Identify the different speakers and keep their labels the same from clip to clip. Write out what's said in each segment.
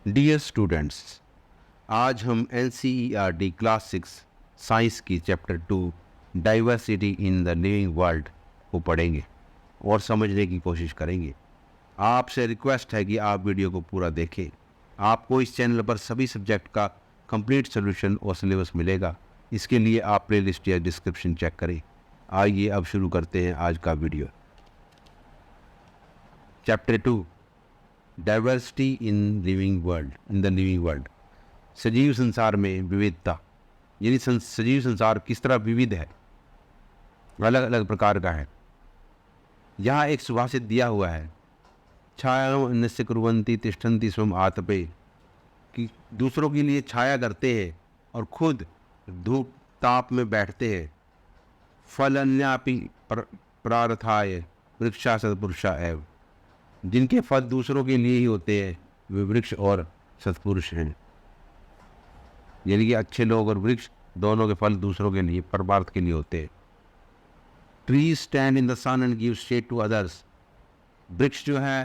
Speaker 1: Dear students, आज हम NCERT class 6 science की chapter 2 diversity in the living world को पढ़ेंगे और समझने की कोशिश करेंगे। आपसे रिक्वेस्ट है कि आप वीडियो को पूरा देखें। आपको इस चैनल पर सभी सब्जेक्ट का कंप्लीट सॉल्यूशन और सिलेबस मिलेगा। इसके लिए आप प्लेलिस्ट या डिस्क्रिप्शन चेक करें। आइए अब शुरू करते हैं आज का video. Chapter 2 diversity in the living world. सजीव संसार में विविधता, यानी सजीव संसार किस तरह विविध है, अलग अलग प्रकार का है। यहाँ एक सुभाषित दिया हुआ है, छाया अन्यस्य कुर्वन्ति तिष्ठन्ति स्वम आतपे, कि दूसरों के लिए छाया करते हैं और खुद धूप ताप में बैठते हैं। फल अन्यापि प्रार्थाय वृक्षा सत्पुरुषा एव, जिनके फल दूसरों के लिए ही होते हैं वे वृक्ष और सत्पुरुष हैं। यानी कि अच्छे लोग और वृक्ष दोनों के फल दूसरों के लिए, परमार्थ के लिए होते हैं। Trees stand in the sun and give shade to others, वृक्ष जो है,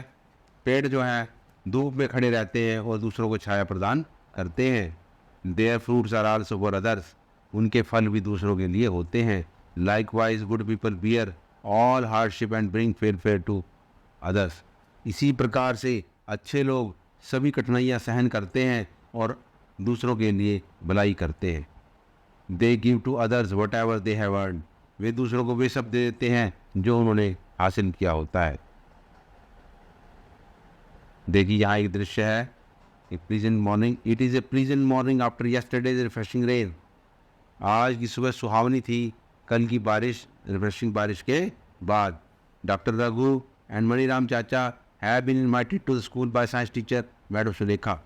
Speaker 1: पेड़ जो है, धूप में खड़े रहते हैं और दूसरों को छाया प्रदान करते हैं। Their fruits are also for others, उनके फल भी दूसरों के लिए होते हैं। Likewise good people bear all hardship and bring fair to others, इसी प्रकार से अच्छे लोग सभी कठिनाइयाँ सहन करते हैं और दूसरों के लिए भलाई करते हैं। They give to others whatever they have earn, वे दूसरों को वे सब दे देते हैं जो उन्होंने हासिल किया होता है। देखिए यहाँ एक दृश्य है, एक pleasant morning, it is a pleasant morning after yesterday's refreshing rain, आज की सुबह सुहावनी थी कल की बारिश, रिफ्रेशिंग बारिश के बाद। Doctor Raghu and Maniram chacha have been invited to the school by science teacher madam Sulekha,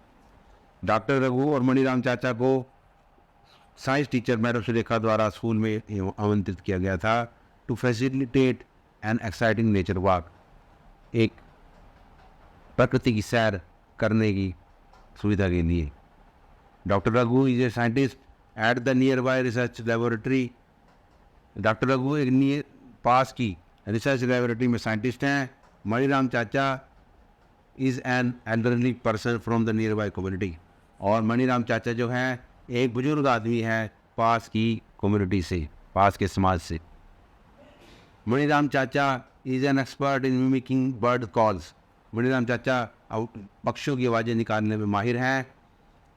Speaker 1: doctor Raghu और मणिराम चाचा को साइंस टीचर मैडम सुलेखा द्वारा स्कूल में आमंत्रित किया गया था। To facilitate an exciting nature walk, एक प्रकृति की सैर करने की सुविधा के लिए। Doctor Raghu is a scientist at the nearby research laboratory, doctor Raghu एक पास की रिसर्च लेबोरेटरी में साइंटिस्ट हैं। मणिराम चाचा is an elderly person from the near by community, और मणिराम चाचा जो हैं एक बुजुर्ग आदमी है पास की कम्युनिटी से, पास के समाज से। मणिराम चाचा is an expert in mimicking bird calls, Maniram चाचा पक्षियों की आवाज़ें निकालने में माहिर हैं।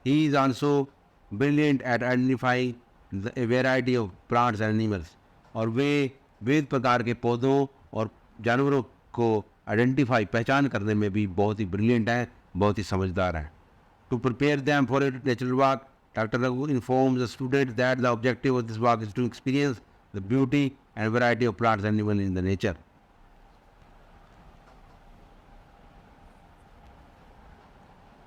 Speaker 1: He is also brilliant at identifying the variety of plants and animals, और वे विविध प्रकार के पौधों और जानवरों को आइडेंटिफाई, पहचान करने में भी बहुत ही ब्रिलियंट हैं, बहुत ही समझदार हैं। To prepare them for a natural walk, doctor Raghu informs the student that the objective of this walk is to experience the beauty and variety of plants and animal in the nature.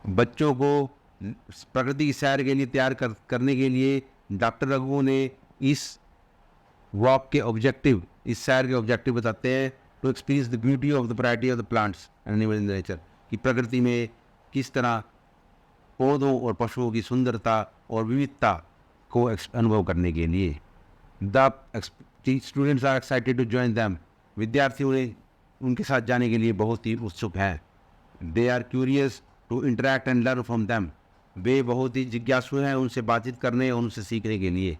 Speaker 1: बच्चों को प्रकृति की सैर के लिए तैयार करने के लिए डॉक्टर रघु ने इस वॉक के ऑब्जेक्टिव, इस सैर के ऑब्जेक्टिव बताते हैं। To experience the beauty of the variety of the plants and animal in the nature, कि प्रकृति में किस तरह पौधों और पशुओं की सुंदरता और विविधता को अनुभव करने के लिए। The students are excited to join them, विद्यार्थी उन्हें उनके साथ जाने के लिए बहुत ही उत्सुक हैं। They are curious to interact and learn from them, वे बहुत ही जिज्ञासु हैं उनसे बातचीत करने और उनसे सीखने के लिए।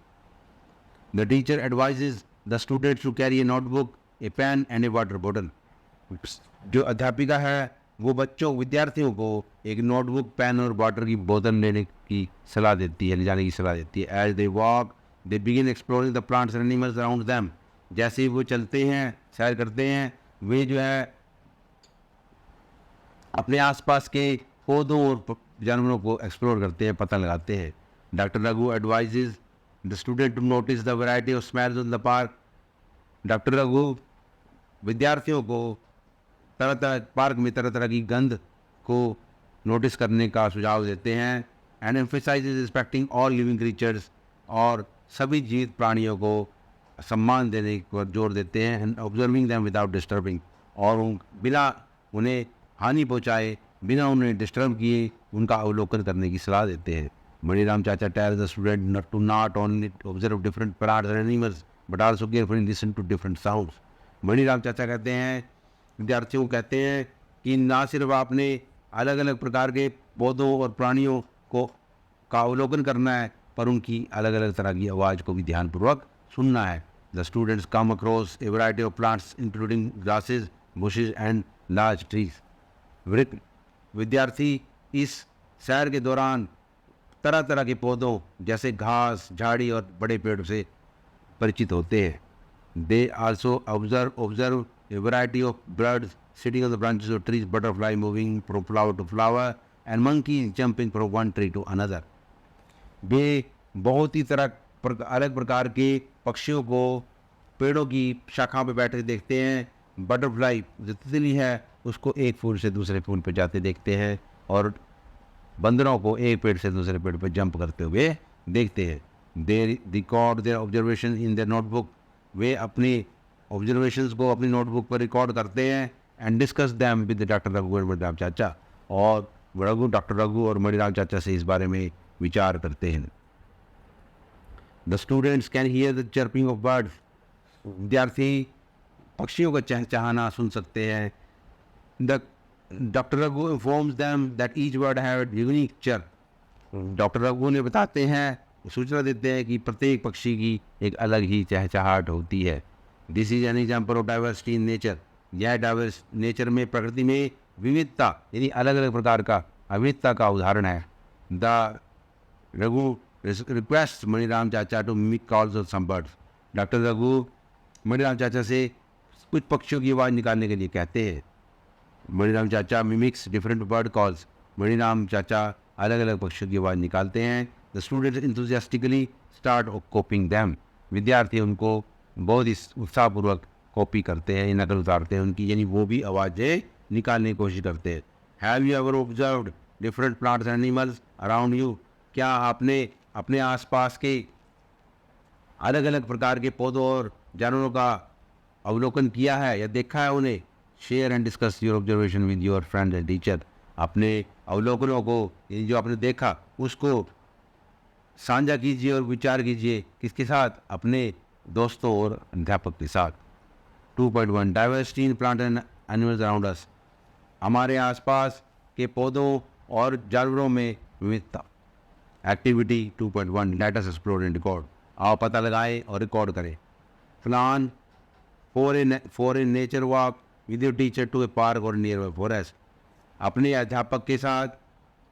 Speaker 1: The teacher advises the students to carry a notebook, a pen and a water bottle, जो अध्यापिका है वो बच्चों, विद्यार्थियों को एक नोटबुक, पेन और वाटर की बोतल लेने की सलाह देती है, ले जाने की सलाह देती है। As they walk they begin exploring the plants and animals around them, जैसे ही वो चलते हैं, सैर करते हैं, वे जो है अपने आसपास के पौधों और जानवरों को एक्सप्लोर करते हैं, पता लगाते हैं। Doctor Raghu advises the student to notice the variety of smells in the park, doctor Raghu विद्यार्थियों को पार्क में तरह तरह की गंध को नोटिस करने का सुझाव देते हैं। And emphasises respecting all living creatures, और सभी जीवित प्राणियों को सम्मान देने पर जोर देते हैं। And observing them without disturbing, और बिना उन्हें हानि पहुँचाए, बिना उन्हें डिस्टर्ब किए उनका अवलोकन करने की सलाह देते हैं। Maniram chacha tells the student to not only observe different plants and animals but also carefully listen to different sounds, Maniram चाचा कहते हैं, विद्यार्थियों को कहते हैं कि ना सिर्फ आपने अलग अलग प्रकार के पौधों और प्राणियों को का अवलोकन करना है, पर उनकी अलग अलग तरह की आवाज़ को भी ध्यानपूर्वक सुनना है। The students come across A variety of plants including grasses, bushes and large trees. विद्यार्थी इस सैर के दौरान तरह तरह के पौधों जैसे घास, झाड़ी और बड़े पेड़ से परिचित होते हैं। They also observe a variety of birds sitting on the branches of trees, butterfly moving from flower to flower, and monkeys jumping from one tree to another. वे बहुत ही अलग प्रकार के पक्षियों को पेड़ों की शाखा पे बैठे देखते हैं। बटरफ्लाई जो तितली है उसको एक फूल से दूसरे फूल पे जाते देखते हैं, और बंदरों को एक पेड़ से दूसरे पेड़ पे जंप करते हुए देखते हैं। They record their observation in their notebook. वे अपनी ऑब्जर्वेशंस को अपनी नोटबुक पर रिकॉर्ड करते हैं। And discuss them with doctor Raghu और मणिराम चाचा, और डॉक्टर रघु और मणिराम चाचा से इस बारे में विचार करते हैं। The students can hear the chirping of birds. विद्यार्थी पक्षियों का चहचहाना सुन सकते हैं। The doctor Raghu informs them that each bird have unique chirp. Doctor Raghu ने बताते हैं, सूचना देते हैं कि प्रत्येक पक्षी की एक अलग ही चहचहाट होती है। This is an example of diversity in nature. यह डाइवर्स नेचर में, प्रकृति में विविधता यानी अलग अलग प्रकार का अविधता का उदाहरण है। The Raghu request Maniram chacha to mimic calls of some birds. Doctor Raghu Maniram चाचा से कुछ पक्षियों की आवाज़ निकालने के लिए कहते हैं। मणिराम चाचा mimics different bird calls. Maniram चाचा अलग अलग पक्षियों की आवाज़ निकालते हैं। The students enthusiastically start copying them. विद्यार्थी उनको बहुत ही उत्साहपूर्वक कॉपी करते हैं, नकल उतारते हैं उनकी, यानी वो भी आवाज़ें निकालने की कोशिश करते हैं। Have you ever observed different plants and animals around you. क्या आपने अपने आसपास के अलग अलग प्रकार के पौधों और जानवरों का अवलोकन किया है या देखा है उन्हें? Share and discuss your observation with your friend and teacher. अपने अवलोकनों को, यानी जो आपने देखा उसको साझा कीजिए और विचार कीजिए। किसके साथ? अपने दोस्तों और अध्यापक के साथ। 2.1 diversity in plant and animals around us. हमारे आसपास के पौधों और जानवरों में विविधता। Activity 2.1 let us explore and record. आओ पता लगाएं और रिकॉर्ड करें। Plan for a nature walk with your teacher to a park or nearby forest. अपने अध्यापक के साथ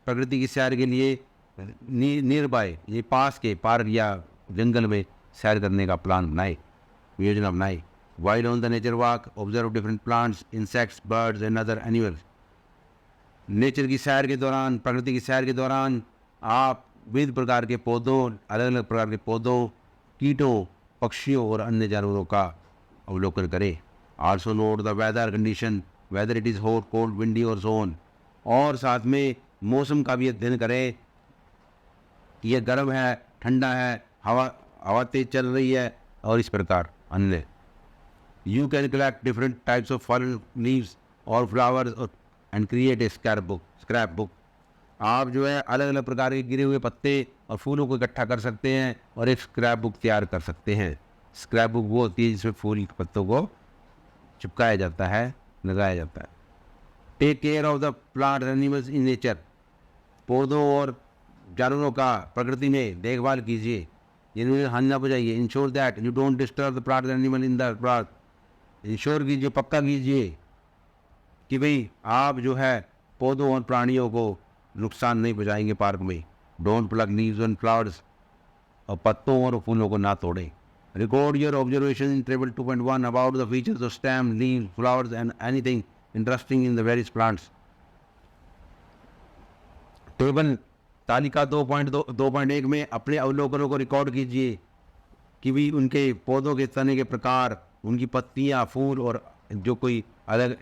Speaker 1: प्रकृति की सैर के लिए नियर बाय, ये पास के पार्क या जंगल में सैर करने का प्लान बनाए, योजना बनाए। While on the nature walk, observe different plants, insects, birds and other animals. Nature की सैर के दौरान, प्रकृति की सैर के दौरान आप विविध प्रकार के पौधों, अलग अलग प्रकार के पौधों, कीटों, पक्षियों और अन्य जानवरों का अवलोकन करें। Also note the weather condition, whether it is hot, cold, windy और सो ऑन। और साथ में मौसम का भी अध्ययन करें कि यह गर्म है, ठंडा है, हवा तेज चल रही है और इस प्रकार अन्य। You can collect different types of fallen leaves or flowers and create a scrapbook. आप जो है अलग अलग प्रकार के गिरे हुए पत्ते और फूलों को इकट्ठा कर सकते हैं और एक स्क्रैप बुक तैयार कर सकते हैं। स्क्रैप बुक वो होती है जिसमें फूल के पत्तों को चिपकाया जाता है, लगाया जाता है। Take care of the plant animals in nature. पौधों और जानवरों का प्रकृति में देखभाल कीजिए, जिन्हें हानि ना पहुँचाइए। Ensure that you don't disturb the plant animal in the plant. Ensure कीजिए, पक्का कीजिए कि भाई आप जो है पौधों और प्राणियों को नुकसान नहीं पहुँचाएंगे पार्क में। Don't pluck leaves and flowers. और पत्तों और फूलों को ना तोड़ें। Record your observation in table 2.1 about the features of stem, leaves, flowers and anything interesting in the various plants. Table तालिका 2.1 में अपने अवलोकनों को रिकॉर्ड कीजिए कि भी उनके पौधों के तने के प्रकार, उनकी पत्तियाँ, फूल और जो कोई अलग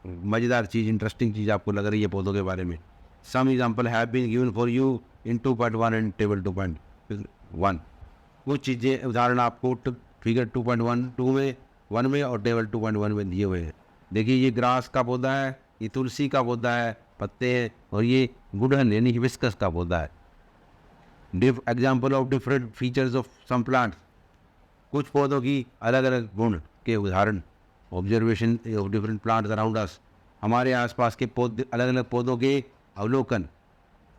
Speaker 1: मज़ेदार चीज़, इंटरेस्टिंग चीज़ आपको लग रही है पौधों के बारे में। Some example have been given for you in 2.1 and table 2.1। कुछ चीज़ें उदाहरण आपको फिगर 2.1 में 1 में और टेबल 2.1 में दिए हुए हैं। देखिए ये ग्रास का पौधा है, ये तुलसी का पौधा है, पत्ते हैं, और ये गुड़हल यानी हिबिस्कस का पौधा है। Example of different features of some plants. कुछ पौधों की अलग अलग गुण के उदाहरण। Observation of different plants around us. हमारे आसपास के पौधे, अलग अलग पौधों के अवलोकन।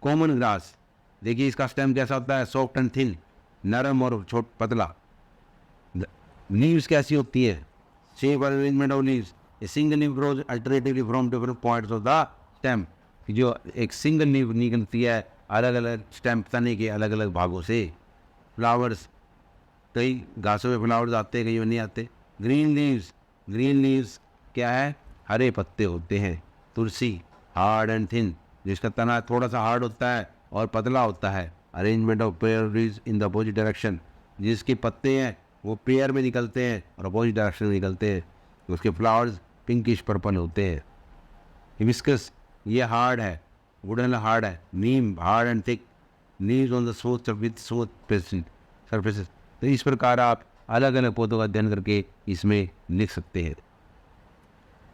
Speaker 1: कॉमन ग्रास, देखिए इसका स्टेम कैसा होता है, सॉफ्ट एंड थिन, नरम और पतला। लीव्स कैसी होती है, शेप और arrangement of leaves, a single leave grows alternatively from different points of the stem. जो एक सिंगल लीव निकलती है अलग अलग स्टेम, तने के अलग अलग भागों से। फ्लावर्स, कई घासों में फ्लावर्स आते हैं, कई में नहीं आते। ग्रीन लीव्स, ग्रीन लीव्स क्या है, हरे पत्ते होते हैं। तुलसी, हार्ड एंड थिन, जिसका तना थोड़ा सा हार्ड होता है और पतला होता है। Arrangement of pair leaves in the opposite direction, जिसके पत्ते हैं वो पेयर में निकलते हैं और अपोजिट डायरेक्शन में निकलते हैं। उसके फ्लावर्स पिंकिश पर्पल होते हैं। हिबिस्कस, ये हार्ड है, वुडन हार्ड है। Neem, hard and thick, leaves on the smooth with smooth surfaces. तो इस प्रकार आप अलग अलग पौधों का अध्ययन करके इसमें लिख सकते हैं।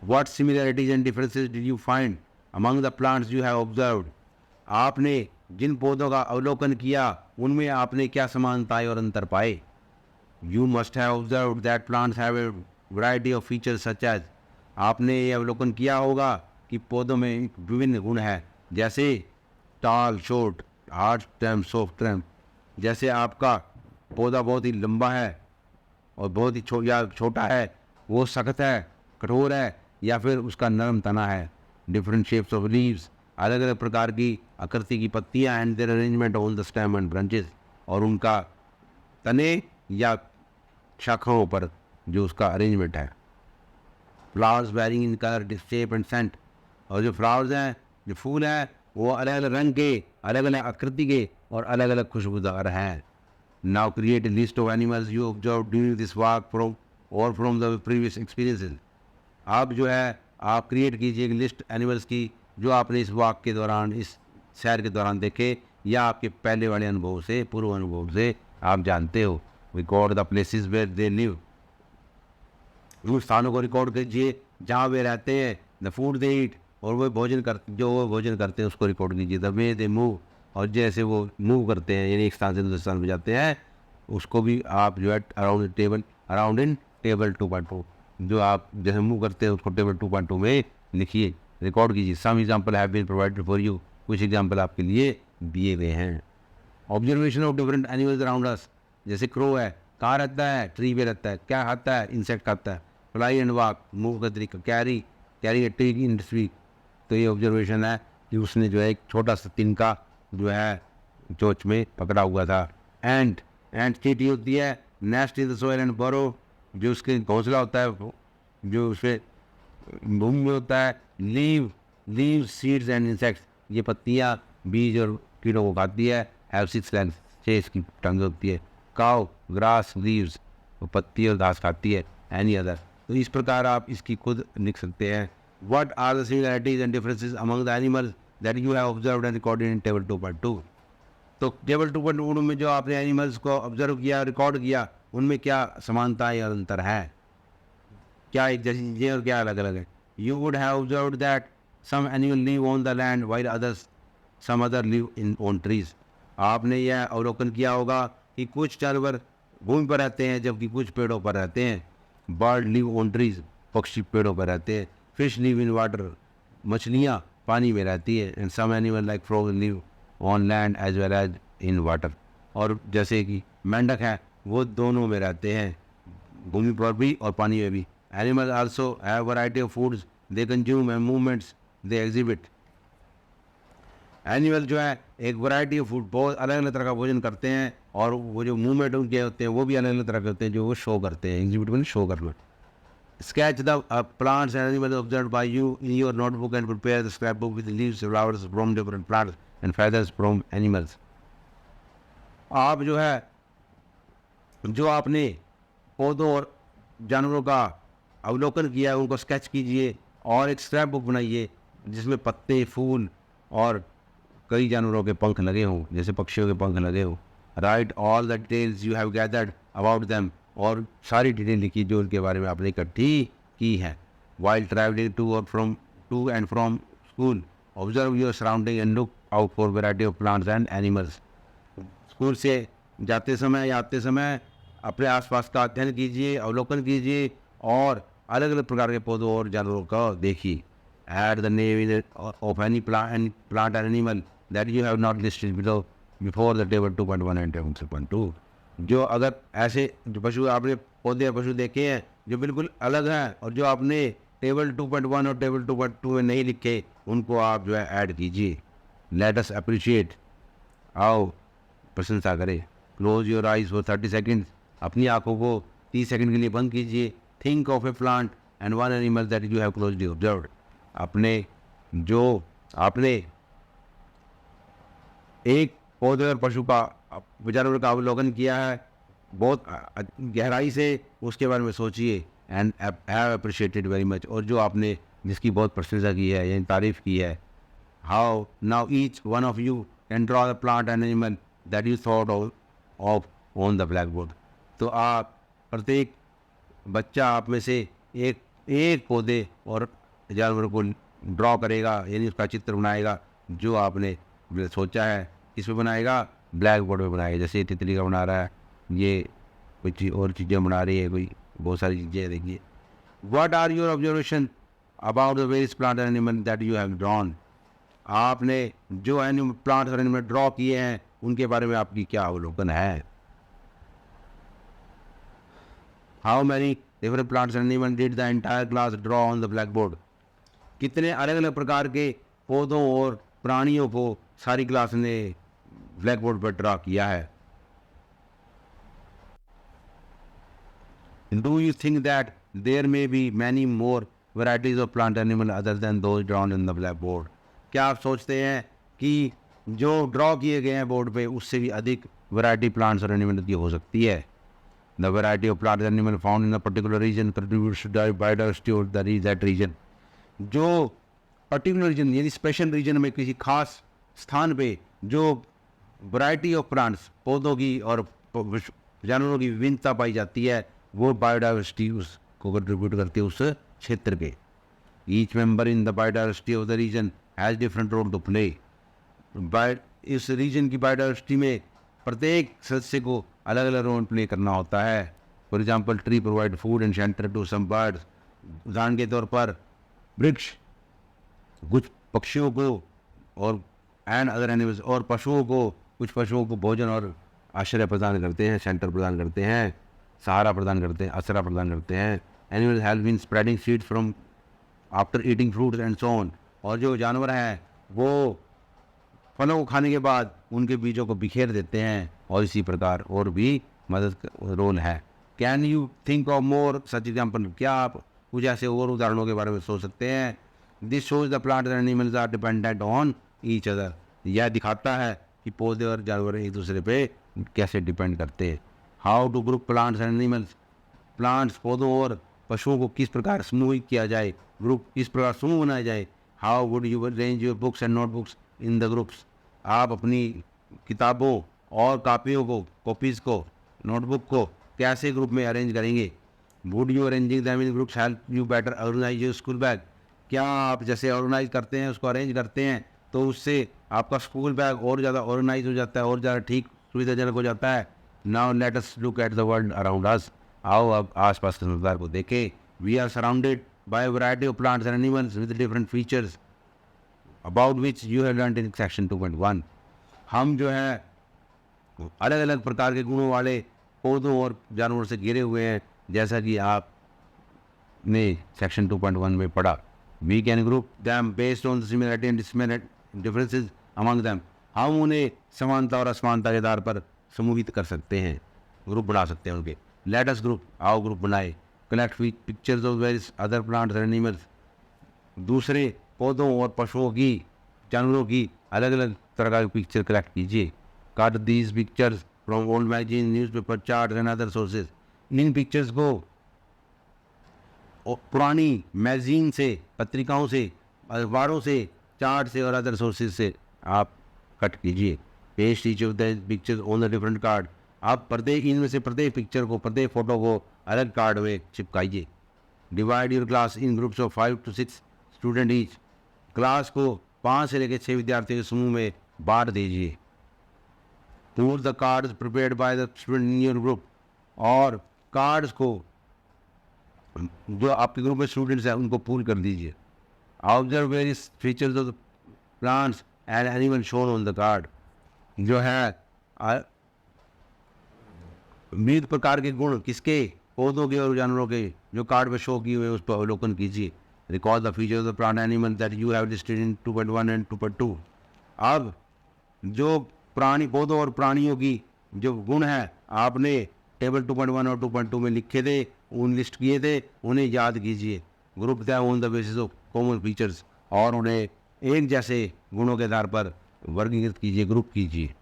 Speaker 1: What similarities and differences did you find among the plants you have observed? आपने जिन पौधों का अवलोकन किया उनमें आपने क्या समानताएं और अंतर पाए? You must have observed that plants have a variety of features such as, आपने ये अवलोकन किया होगा कि पौधों में विभिन्न गुण हैं, जैसे टाल, short, hard stem, soft stem. जैसे आपका पौधा बहुत ही लंबा है और बहुत ही छोटा है, वो सख्त है, कठोर है, या फिर उसका नरम तना है। डिफरेंट शेप्स ऑफ लीव्स, अलग अलग प्रकार की आकृति की पत्तियां। And their arrangement on the stem and branches, और उनका तने या शाखाओं पर जो उसका अरेंजमेंट है। Flowers varying in colour, shape and scent, और जो फ्लावर्स हैं, जो फूल हैं, वो अलग अलग रंग के, अलग अलग आकृति के और अलग अलग खुशबूदार हैं। Now create a list of animals you observe during this walk from the previous experiences. आप जो है आप क्रिएट कीजिए एक लिस्ट एनिमल्स की जो आपने इस वॉक के दौरान, इस सैर के दौरान देखे, या आपके पहले वाले अनुभव से, पूर्व अनुभव से आप जानते हो। Record the places where they live, उन स्थानों को रिकॉर्ड कीजिए जहाँ वे रहते हैं। द फूड दे ईट, और वो भोजन करते हैं उसको रिकॉर्ड कीजिए। द वे दे मूव, और जैसे वो मूव करते हैं, यानी एक स्थान से दूसरे स्थान पर जाते हैं, उसको भी आप जो है अराउंड इन टेबल 2.2, जो आप जैसे मूव करते हैं उसको टेबल 2.2 में लिखिए, रिकॉर्ड कीजिए। Some example have been provided for you, कुछ एग्जाम्पल आपके लिए दिए गए हैं। Observation of different animals around us, जैसे क्रो है, कहाँ रहता है, ट्री पे रहता है। क्या खाता है, इंसेक्ट खाता है। फ्लाई एंड वॉक, मूव का तरीका। कैरी ए ट्री इन स्वीक, तो ये ऑब्जर्वेशन है कि उसने जो है एक छोटा सा तिनका जो है चोंच में पकड़ा हुआ था। एंट चींटी होती है। Nest in the soil and बरो, जो उसके घोंसला होता है, जो उसके भूमि में होता है। लीव सीड्स एंड इंसेक्ट्स, ये पत्तियाँ, बीज और कीड़ों को खाती है। हैव 6 लेग्स, 6 इसकी टंग होती है। काउ, ग्रास, लीव्स, वो पत्ती और घास खाती है। एनी अदर, तो इस प्रकार आप इसकी खुद लिख सकते हैं। What are the similarities and differences among the animals that you have observed and recorded in table 2.2। तो टेबल 2.2 में जो आपने एनिमल्स को ऑब्जर्व किया, रिकॉर्ड किया, उनमें क्या समानताएं और अंतर है, क्या एक जैसी चीज़ें और क्या अलग अलग है। You would have observed that some animal live on the land while others some other live in on trees. आपने यह अवलोकन किया होगा कि कुछ जानवर भूमि पर रहते हैं जबकि कुछ पेड़ों पर रहते हैं। बर्ड लिव ऑन ट्रीज, पक्षी पेड़ों पर रहते हैं। फिश लिव इन वाटर, मछलियाँ पानी में रहती है। And some animal like frog live on land as well as in water, और जैसे कि मेंढक है वो दोनों में रहते हैं, भूमि पर भी और पानी में भी। Animal also have variety of foods they consume and movements they exhibit. Animal जो है एक वैरायटी ऑफ फूड, बहुत अलग अलग तरह का भोजन करते हैं, और वो जो मूवमेंट उनके होते हैं वो भी अलग अलग तरह के होते हैं, जो वो शो करते हैं। एग्जिबिट में शो करना। Sketch the plants and animals observed by you in your notebook and prepare the scrapbook with leaves, flowers from different plants and feathers from animals. आप जो है जो आपने पौधों और जानवरों का अवलोकन किया है उनको स्केच कीजिए और एक स्क्रैप बुक बनाइए जिसमें पत्ते, फूल और कई जानवरों के पंख लगे हों, जैसे पक्षियों के पंख लगे हों। Right all the details you have gathered about them, और सारी डिटेल लिखी जो उनके बारे में आपने इकट्ठी की है। While travelling to and from school observe your surrounding and look out for variety of plants and animals. School से जाते समय या आते समय अपने आसपास का अध्ययन कीजिए, अवलोकन कीजिए और अलग अलग प्रकार के पौधों और जानवरों का देखिए। Add the name of any plant and animal that you have not listed below before the table 2.1 and table 3.2. जो अगर ऐसे जो पशु आपने पौधे या पशु देखे हैं जो बिल्कुल अलग हैं और जो आपने टेबल 2.1 और टेबल 2.2 में नहीं लिखे, उनको आप जो है ऐड कीजिए. Let us appreciate. आओ प्रशंसा करें. Close your eyes for 30 seconds. अपनी आंखों को 30 सेकंड के लिए बंद कीजिए. Think of A plant and one animal that you have closely observed. आपने एक पौधे और पशु का जानवर का अवलोकन किया है बहुत गहराई से, उसके बारे में सोचिए and have appreciated very much. और जो आपने जिसकी बहुत प्रशंसा की है यानी तारीफ की है. How now each one of you can draw the plant and animal that you thought of on the black board. तो आप प्रत्येक बच्चा आप में से एक पौधे और जानवर को ड्रॉ करेगा यानी उसका चित्र बनाएगा जो आपने सोचा है. इस पे बनाएगा, ब्लैक बोर्ड पे बनाएगा. जैसे तितली का बना रहा है, ये कुछ और चीज़ें बना रही है, कोई बहुत सारी चीज़ें. देखिए, what are your observation about the various plant and animal that you have drawn. आपने जो एनिमल प्लांट और एनिमल ड्रॉ किए हैं उनके बारे में आपकी क्या अवलोकन है. How many different plants and animal did the entire class draw on the black board. कितने अलग अलग प्रकार के पौधों और प्राणियों को सारी क्लास ने ब्लैक बोर्ड पर ड्रॉ किया है. Do you think that there may be many more varieties of plant animal other than those drawn in the black board. क्या आप सोचते हैं कि जो ड्रॉ किए गए हैं बोर्ड पे उससे भी अधिक वैरायटी प्लांट्स और एनिमल की हो सकती है. The variety of plant animal found in a particular region contributes to the biodiversity of that region. जो पर्टिकुलर रीजन यानी स्पेशल रीजन में किसी खास स्थान पे जो वैरायटी ऑफ प्लांट्स पौधों की और जानवरों की विभिन्नता पाई जाती है, वो बायोडायवर्सिटी उसको कंट्रीब्यूट करती है उस क्षेत्र के. Each member in the biodiversity of the region has different role to play. इस रीजन की बायोडायवर्सिटी में प्रत्येक सदस्य को अलग अलग रोल प्ले करना होता है. For example, tree provide food and shelter to some birds. उदाहरण के तौर पर वृक्ष कुछ पक्षियों को और एंड अदर एनिमल्स और पशुओं को, कुछ पशुओं को भोजन और आश्रय प्रदान करते हैं, शेल्टर प्रदान करते हैं, सहारा प्रदान करते हैं, आसरा प्रदान करते हैं. Animals help in spreading seeds from after eating fruits and so on. और जो जानवर हैं वो फलों को खाने के बाद उनके बीजों को बिखेर देते हैं और इसी प्रकार और भी मदद रोल है. Can you think of more such example. क्या आप कुछ ऐसे और उदाहरणों के बारे में सोच सकते हैं. This shows the plant and animals are dependent on each other. यह दिखाता है कि पौधे और जानवर एक दूसरे पे कैसे डिपेंड करते हैं. How to group plants and animals. Plants पौधों और पशुओं को किस प्रकार समूहित किया जाए, ग्रुप किस प्रकार समूह बनाया जाए. How would you arrange your books and notebooks in the groups. आप अपनी किताबों और कापियों को, कॉपीज़ को, नोटबुक को कैसे ग्रुप में अरेंज करेंगे. Would you arranging them in groups help you better organise your school bag. क्या आप जैसे ऑर्गेनाइज करते हैं, उसको अरेंज करते हैं, तो उससे आपका स्कूल बैग और ज़्यादा ऑर्गेनाइज हो जाता है और ज़्यादा ठीक सुविधाजनक हो जाता है. Now let us look at the world around us. आओ अब आसपास के संसार को देखें. We are surrounded by variety of plants and animals with different features about which you have learned in section 2.1. हम जो है अलग अलग प्रकार के गुणों वाले पौधों और जानवरों से घिरे हुए हैं, जैसा कि आपने सेक्शन 2.1 में पढ़ा. We can group them based on the similarity and differences among them. हम उन्हें समानता और असमानता के आधार पर समूहित कर सकते हैं, ग्रुप बना सकते हैं उनके. Late us group. आओ ग्रुप बनाए. Collect pictures of various other plants and animals. दूसरे पौधों और पशुओं की, जानवरों की अलग अलग तरह की पिक्चर कलेक्ट कीजिए. Cut these pictures from old magazine, newspaper, charts and other sources. In pictures को पुरानी मैगजीन से, पत्रिकाओं से, अखबारों से, चार्ट से और अदर सोर्सेज से आप कट कीजिए. Paste each of the pictures on the different card. आप प्रत्येक इनमें से प्रत्येक पिक्चर को, प्रत्येक फोटो को अलग कार्ड में चिपकाइए. Divide your class in groups of 5 to 6 student each. Class को 5 से लेकर 6 विद्यार्थियों के समूह में बांट दीजिए. Pool the cards prepared by the student in your group. और कार्ड्स को जो आपके ग्रुप में स्टूडेंट्स हैं उनको पूल कर दीजिए. Observe various features of the plants and animal shown on the card. जो है विविध प्रकार के गुण किसके, पौधों के और जानवरों के, जो कार्ड में शो किए हुए उस पर अवलोकन कीजिए। Record the features of the plant animal that you have listed in 2.1 and 2.2। अब जो प्राणी, पौधों और प्राणियों की जो गुण है आपने टेबल 2.1 और 2.2 में लिखे थे, उन लिस्ट किए थे, उन्हें याद कीजिए। Group them on the basis of common features, और उन्हें एक जैसे गुणों के आधार पर वर्गीकृत कीजिए, ग्रुप कीजिए।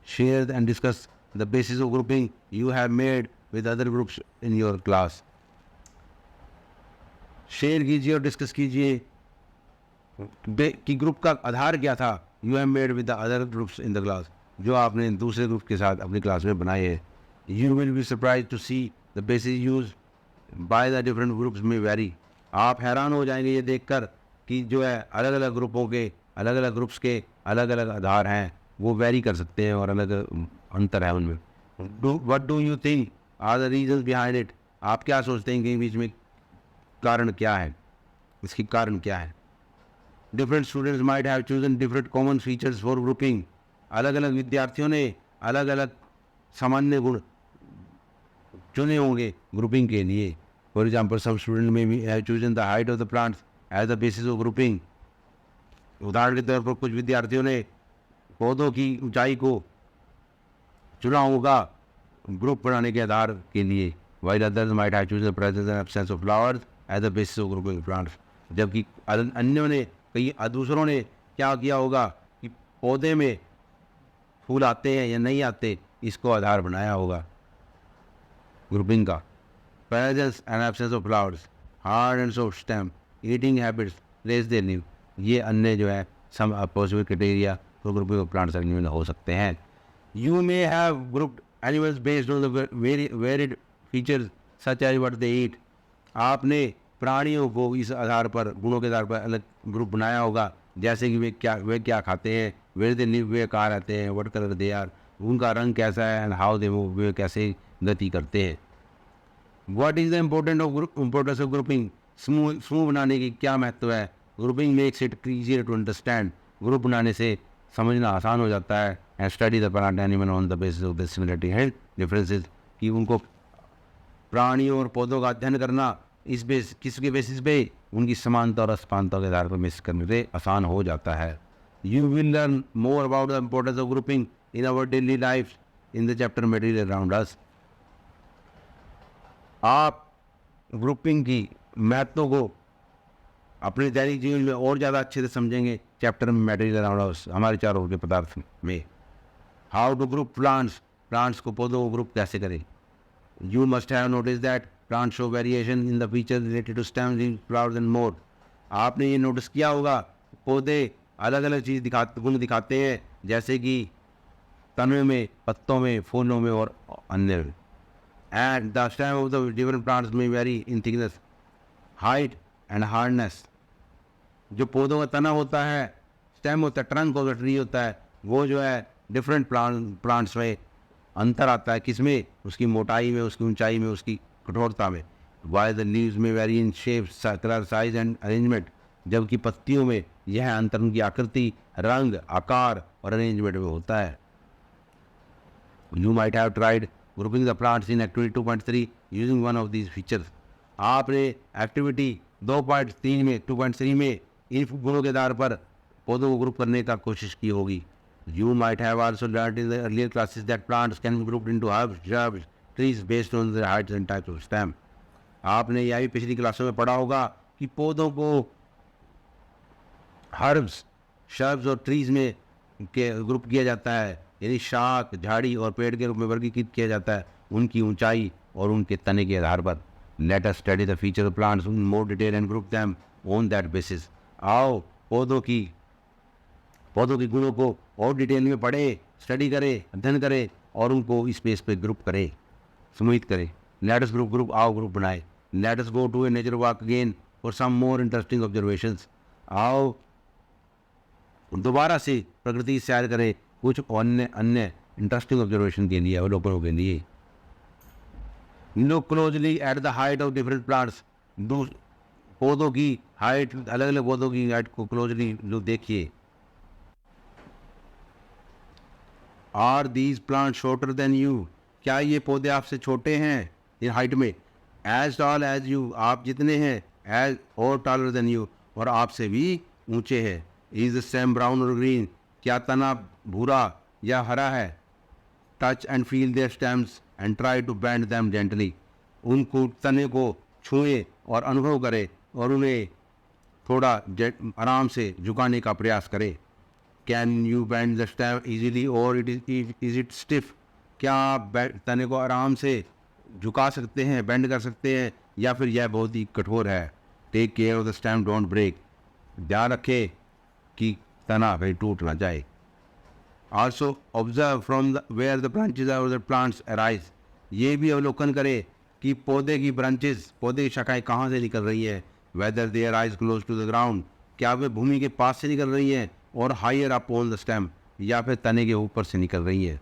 Speaker 1: Share and discuss the basis of grouping you have made with other groups in your class. Share कीजिए और डिस्कस कीजिए कि ग्रुप का आधार क्या था, you have made with the other groups in the class, जो आपने दूसरे ग्रुप के साथ अपनी क्लास में बनाए हैं। You will be surprise to see the basis use by the different groups may vary. आप हैरान हो जाएंगे ये देखकर कि जो है अलग अलग ग्रुपों के, अलग अलग ग्रुप्स के अलग अलग आधार हैं, वो वेरी कर सकते हैं और अलग अंतर है उनमें। What do you think are the reasons behind it. आप क्या सोचते हैं कि बीच में कारण क्या है, इसकी कारण क्या है। Different students might have chosen different common features for grouping. अलग अलग विद्यार्थियों ने अलग अलग सामान्य गुण चुने होंगे ग्रुपिंग के लिए। For example some student may भी have chosen the height of the plants as the basis of grouping. उदाहरण के तौर पर कुछ विद्यार्थियों ने पौधों की ऊंचाई को चुना होगा ग्रुप बनाने के आधार के लिए। While others might have chosen the presence and absence of flowers as the basis of grouping plants. जबकि अन्यों ने, कई दूसरों ने क्या किया होगा कि पौधे में फूल आते हैं या नहीं आते, इसको आधार बनाया होगा ग्रुपिंग का। Presence and absence of flowers, hard and soft stem, eating habits, place their leaf, ये अन्य जो है some possible criteria for grouping of plants animal हो सकते हैं। You may have grouped animals based on the varied features such as what they eat. आपने प्राणियों को इस आधार पर, गुणों के आधार पर अलग ग्रुप बनाया होगा, जैसे कि वे क्या खाते हैं, वेयर दे लिव, वे कहाँ रहते हैं, व्हाट कलर दे आर, उनका रंग कैसा है, एंड हाउ दे मूव, वे कैसे गति करते हैं। What is the importance of grouping. समूह बनाने की क्या महत्व है। Grouping makes it easier to understand. Group बनाने से समझना आसान हो जाता है। And study the plant animal on the basis of the similarity and differences, कि उनको प्राणियों और पौधों का अध्ययन करना किसके बेसिस पे, उनकी समानता और असमानता के आधार पर मिस करने से आसान हो जाता है। You will learn more about the importance of grouping in our daily life in the chapter material around us. आप ग्रुपिंग की महत्व को अपने दैनिक जीवन में और ज़्यादा अच्छे से समझेंगे चैप्टर में मटेरियल अराउंड अस, हमारे चारों ओर के पदार्थ में। How to group plants, plants को, पौधों को ग्रुप कैसे करें। You must have notice that plant show variation in the feature related to stems, leaves, flowers and more. आपने ये नोटिस किया होगा पौधे अलग अलग गुण दिखाते हैं, जैसे कि तनों में, पत्तों में, फूलों में और अन्य में। And the stem of the different plants में vary in thickness, height and hardness. जो पौधों का तना होता है, स्टेम होता है, ट्रंक ऑफ द ट्री होता है, वो जो है डिफरेंट प्लांट्स में अंतर आता है। किसमें, उसकी मोटाई में, उसकी ऊंचाई में, उसकी कठोरता में। वाइल द लीव्स में vary in shape, colour, size and arrangement. जबकि पत्तियों में यह अंतर उनकी आकृति, रंग, आकार और अरेंजमेंट में होता है। You might have tried grouping the plants in activity 2.3 using one of these features. आपने एक्टिविटी 2.3 में, 2.3 में इन गुणों के आधार पर पौधों को ग्रुप करने का कोशिश की होगी। You might have also learned in the earlier classes that plants can be grouped into herbs, shrubs, trees based on their heights and types of stem. आपने यह भी पिछली क्लासों में पढ़ा होगा कि पौधों को हर्ब्स, शर्ब्स और ट्रीज में के ग्रुप किया जाता है, यानी शाख, झाड़ी और पेड़ के रूप में वर्गीकृत किया जाता है उनकी ऊंचाई और उनके तने के आधार पर। Let us study the feature of plants in more detail and group them on that basis. आओ पौधों की गुणों को और डिटेल में पढ़े, स्टडी करें, अध्ययन करें और उनको इस बेस पे ग्रुप करें, समूहित करें। लेट अस ग्रुप आओ ग्रुप बनाए। Let us go to a nature walk again for some more interesting observations. आओ दोबारा से प्रकृति की सैर करें कुछ अन्य इंटरेस्टिंग ऑब्जर्वेशन के लिए, अवलोकनों के लिए। Look closely at the height of different plants. पौधों की हाइट, अलग अलग पौधों की हाइट को क्लोजली देखिए। Are these plant shorter than you, क्या ये पौधे आपसे छोटे हैं इन हाइट में? एज टॉल एज यू, आप जितने हैं, एज और टॉलर देन यू, और आपसे भी ऊंचे हैं। इज द स्टेम ब्राउन और ग्रीन, क्या तना भूरा या हरा है? Touch and feel their stems and try to bend them gently, उनको तने को छुएं और अनुभव करें और उन्हें थोड़ा आराम से झुकाने का प्रयास करें। Can you bend the stem easily और इज इट स्टिफ, क्या आप तने को आराम से झुका सकते हैं, बेंड कर सकते हैं, या फिर यह बहुत ही कठोर है? Take care of the stem don't break, ध्यान रखें कि तना भाई टूट ना जाए। Also observe from the where the branches और द प्लांट्स अराइज, ये भी अवलोकन करें कि पौधे की ब्रांचेज, पौधे की शाखाएं कहाँ से निकल रही है। Whether they arise close to the ground, क्या वे भूमि के पास से निकल रही हैं, और higher up on the stem, या फिर तने के ऊपर से निकल रही है।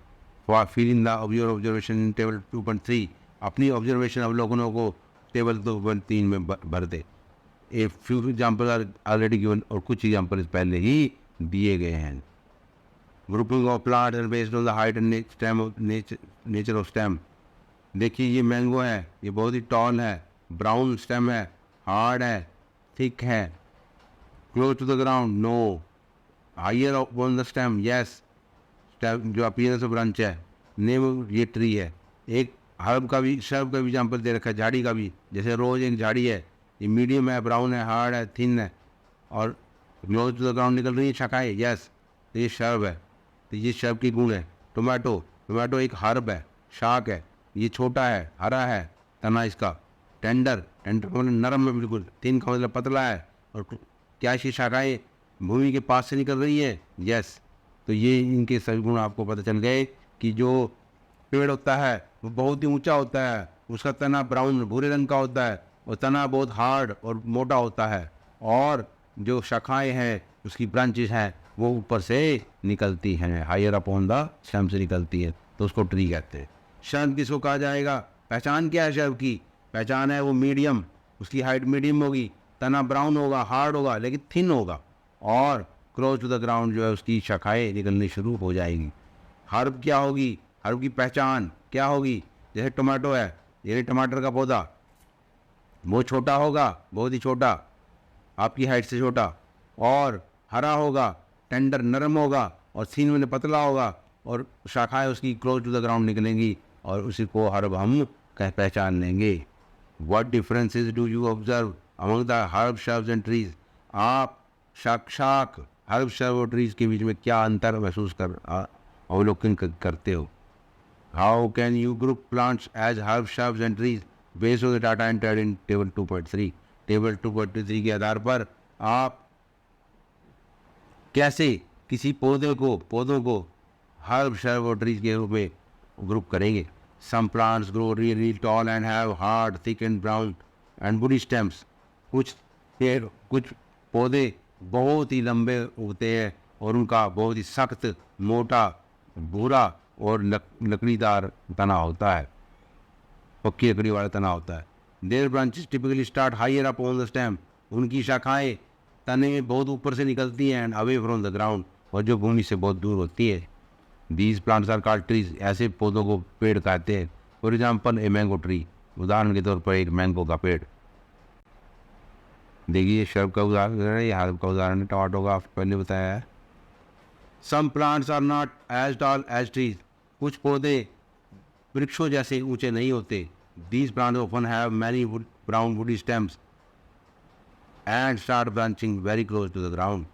Speaker 1: Fill in the observation in table 2.3, अपनी ऑब्जर्वेशन अवलोकनों को टेबल 2.3 में भर दे। A few example are already given, और कुछ एग्जाम्पल पहले ही दिए गए हैं। Grouping of plant and based on the height and nature of stem, देखिए ये मैंगो है, ये बहुत ही टॉल है, ब्राउन स्टेम है, हार्ड है, थिक है, close to the ground no, higher on the stem yes, stem जो अपीयरेंस ऑफ ब्रांच है, नेम ये ट्री है। एक हर्ब का भी, शर्ब का भी एग्जाम्पल दे रखा है, झाड़ी का भी, जैसे रोज एक झाड़ी है, ये मीडियम है, ब्राउन है, हार्ड है, थिन है, और क्लोज टू द ग्राउंड निकल रही है शाखाएं, यस, तो ये शर्ब है, तो ये शर्ब की गुण है। टोमेटो, टोमेटो एक हर्ब है, शाक है, ये छोटा है, हरा है, तना इसका, टेंडर, टेंडर का मतलब नरम है बिल्कुल, थिन का मतलब पतला है, और क्या इसकी शाखाएं भूमि के पास से निकल रही है, यस। तो ये इनके सभी गुण आपको पता चल गए कि जो पेड़ होता है वो बहुत ही ऊंचा होता है, उसका तना ब्राउन भूरे रंग का होता है, और तना बहुत हार्ड और मोटा होता है, और जो शाखाएं हैं उसकी ब्रांचेस हैं वो ऊपर से निकलती हैं, higher up on the stem से निकलती है, तो उसको ट्री कहते हैं। शर्ब किसको कहा जाएगा? पहचान क्या है शर्ब की? पहचान है वो मीडियम, उसकी हाइट मीडियम होगी, तना ब्राउन होगा, हार्ड होगा, लेकिन थिन होगा, और क्लोज टू द ग्राउंड जो है उसकी शाखाएं निकलनी शुरू हो जाएगी। हर्ब क्या होगी? हर्ब की पहचान क्या होगी? जैसे टोमेटो है, ये टमाटर का पौधा, वो छोटा होगा, बहुत ही छोटा, आपकी हाइट से छोटा, और हरा होगा, टेंडर नरम होगा, और सीन में पतला होगा, और शाखाएं उसकी क्लोज टू द ग्राउंड निकलेंगी, और उसी को हर्ब हम पहचान लेंगे। What differences do you observe among the herb shrubs and trees, आप शाक हर्ब शर्ब और ट्रीज के बीच में क्या अंतर महसूस अवलोकन करते हो? How can you group plants as herb shrubs and trees based on the data entered in table 2.3, table 2.3 के आधार पर आप कैसे किसी पौधों को हर्ब शर्ब और ट्रीज के रूप में ग्रुप करेंगे? Some plants grow really tall and have hard thick and brown and woody stems, कुछ पौधे बहुत ही लंबे होते हैं और उनका बहुत ही सख्त, मोटा, भूरा और लकड़ीदार तना होता है, पक्की लकड़ी वाला तना होता है। Their branches typically start higher up on the stem, उनकी शाखाएं तने बहुत ऊपर से निकलती हैं, and away from the ground, और जो भूमि से बहुत दूर होती है। These plants are called trees, ऐसे पौधों को पेड़ कहते हैं। For example a mango tree, उदाहरण के तौर पर एक मैंगो का पेड़। देखिए शर्ब का उदाहरण है, ये हर्ब का उदाहरण है, टमाटो का पहले बताया है। Some plants are not as tall as trees, कुछ पौधे वृक्षों जैसे ऊंचे नहीं होते। These plants often have many brown woody stems and start branching very close to the ground,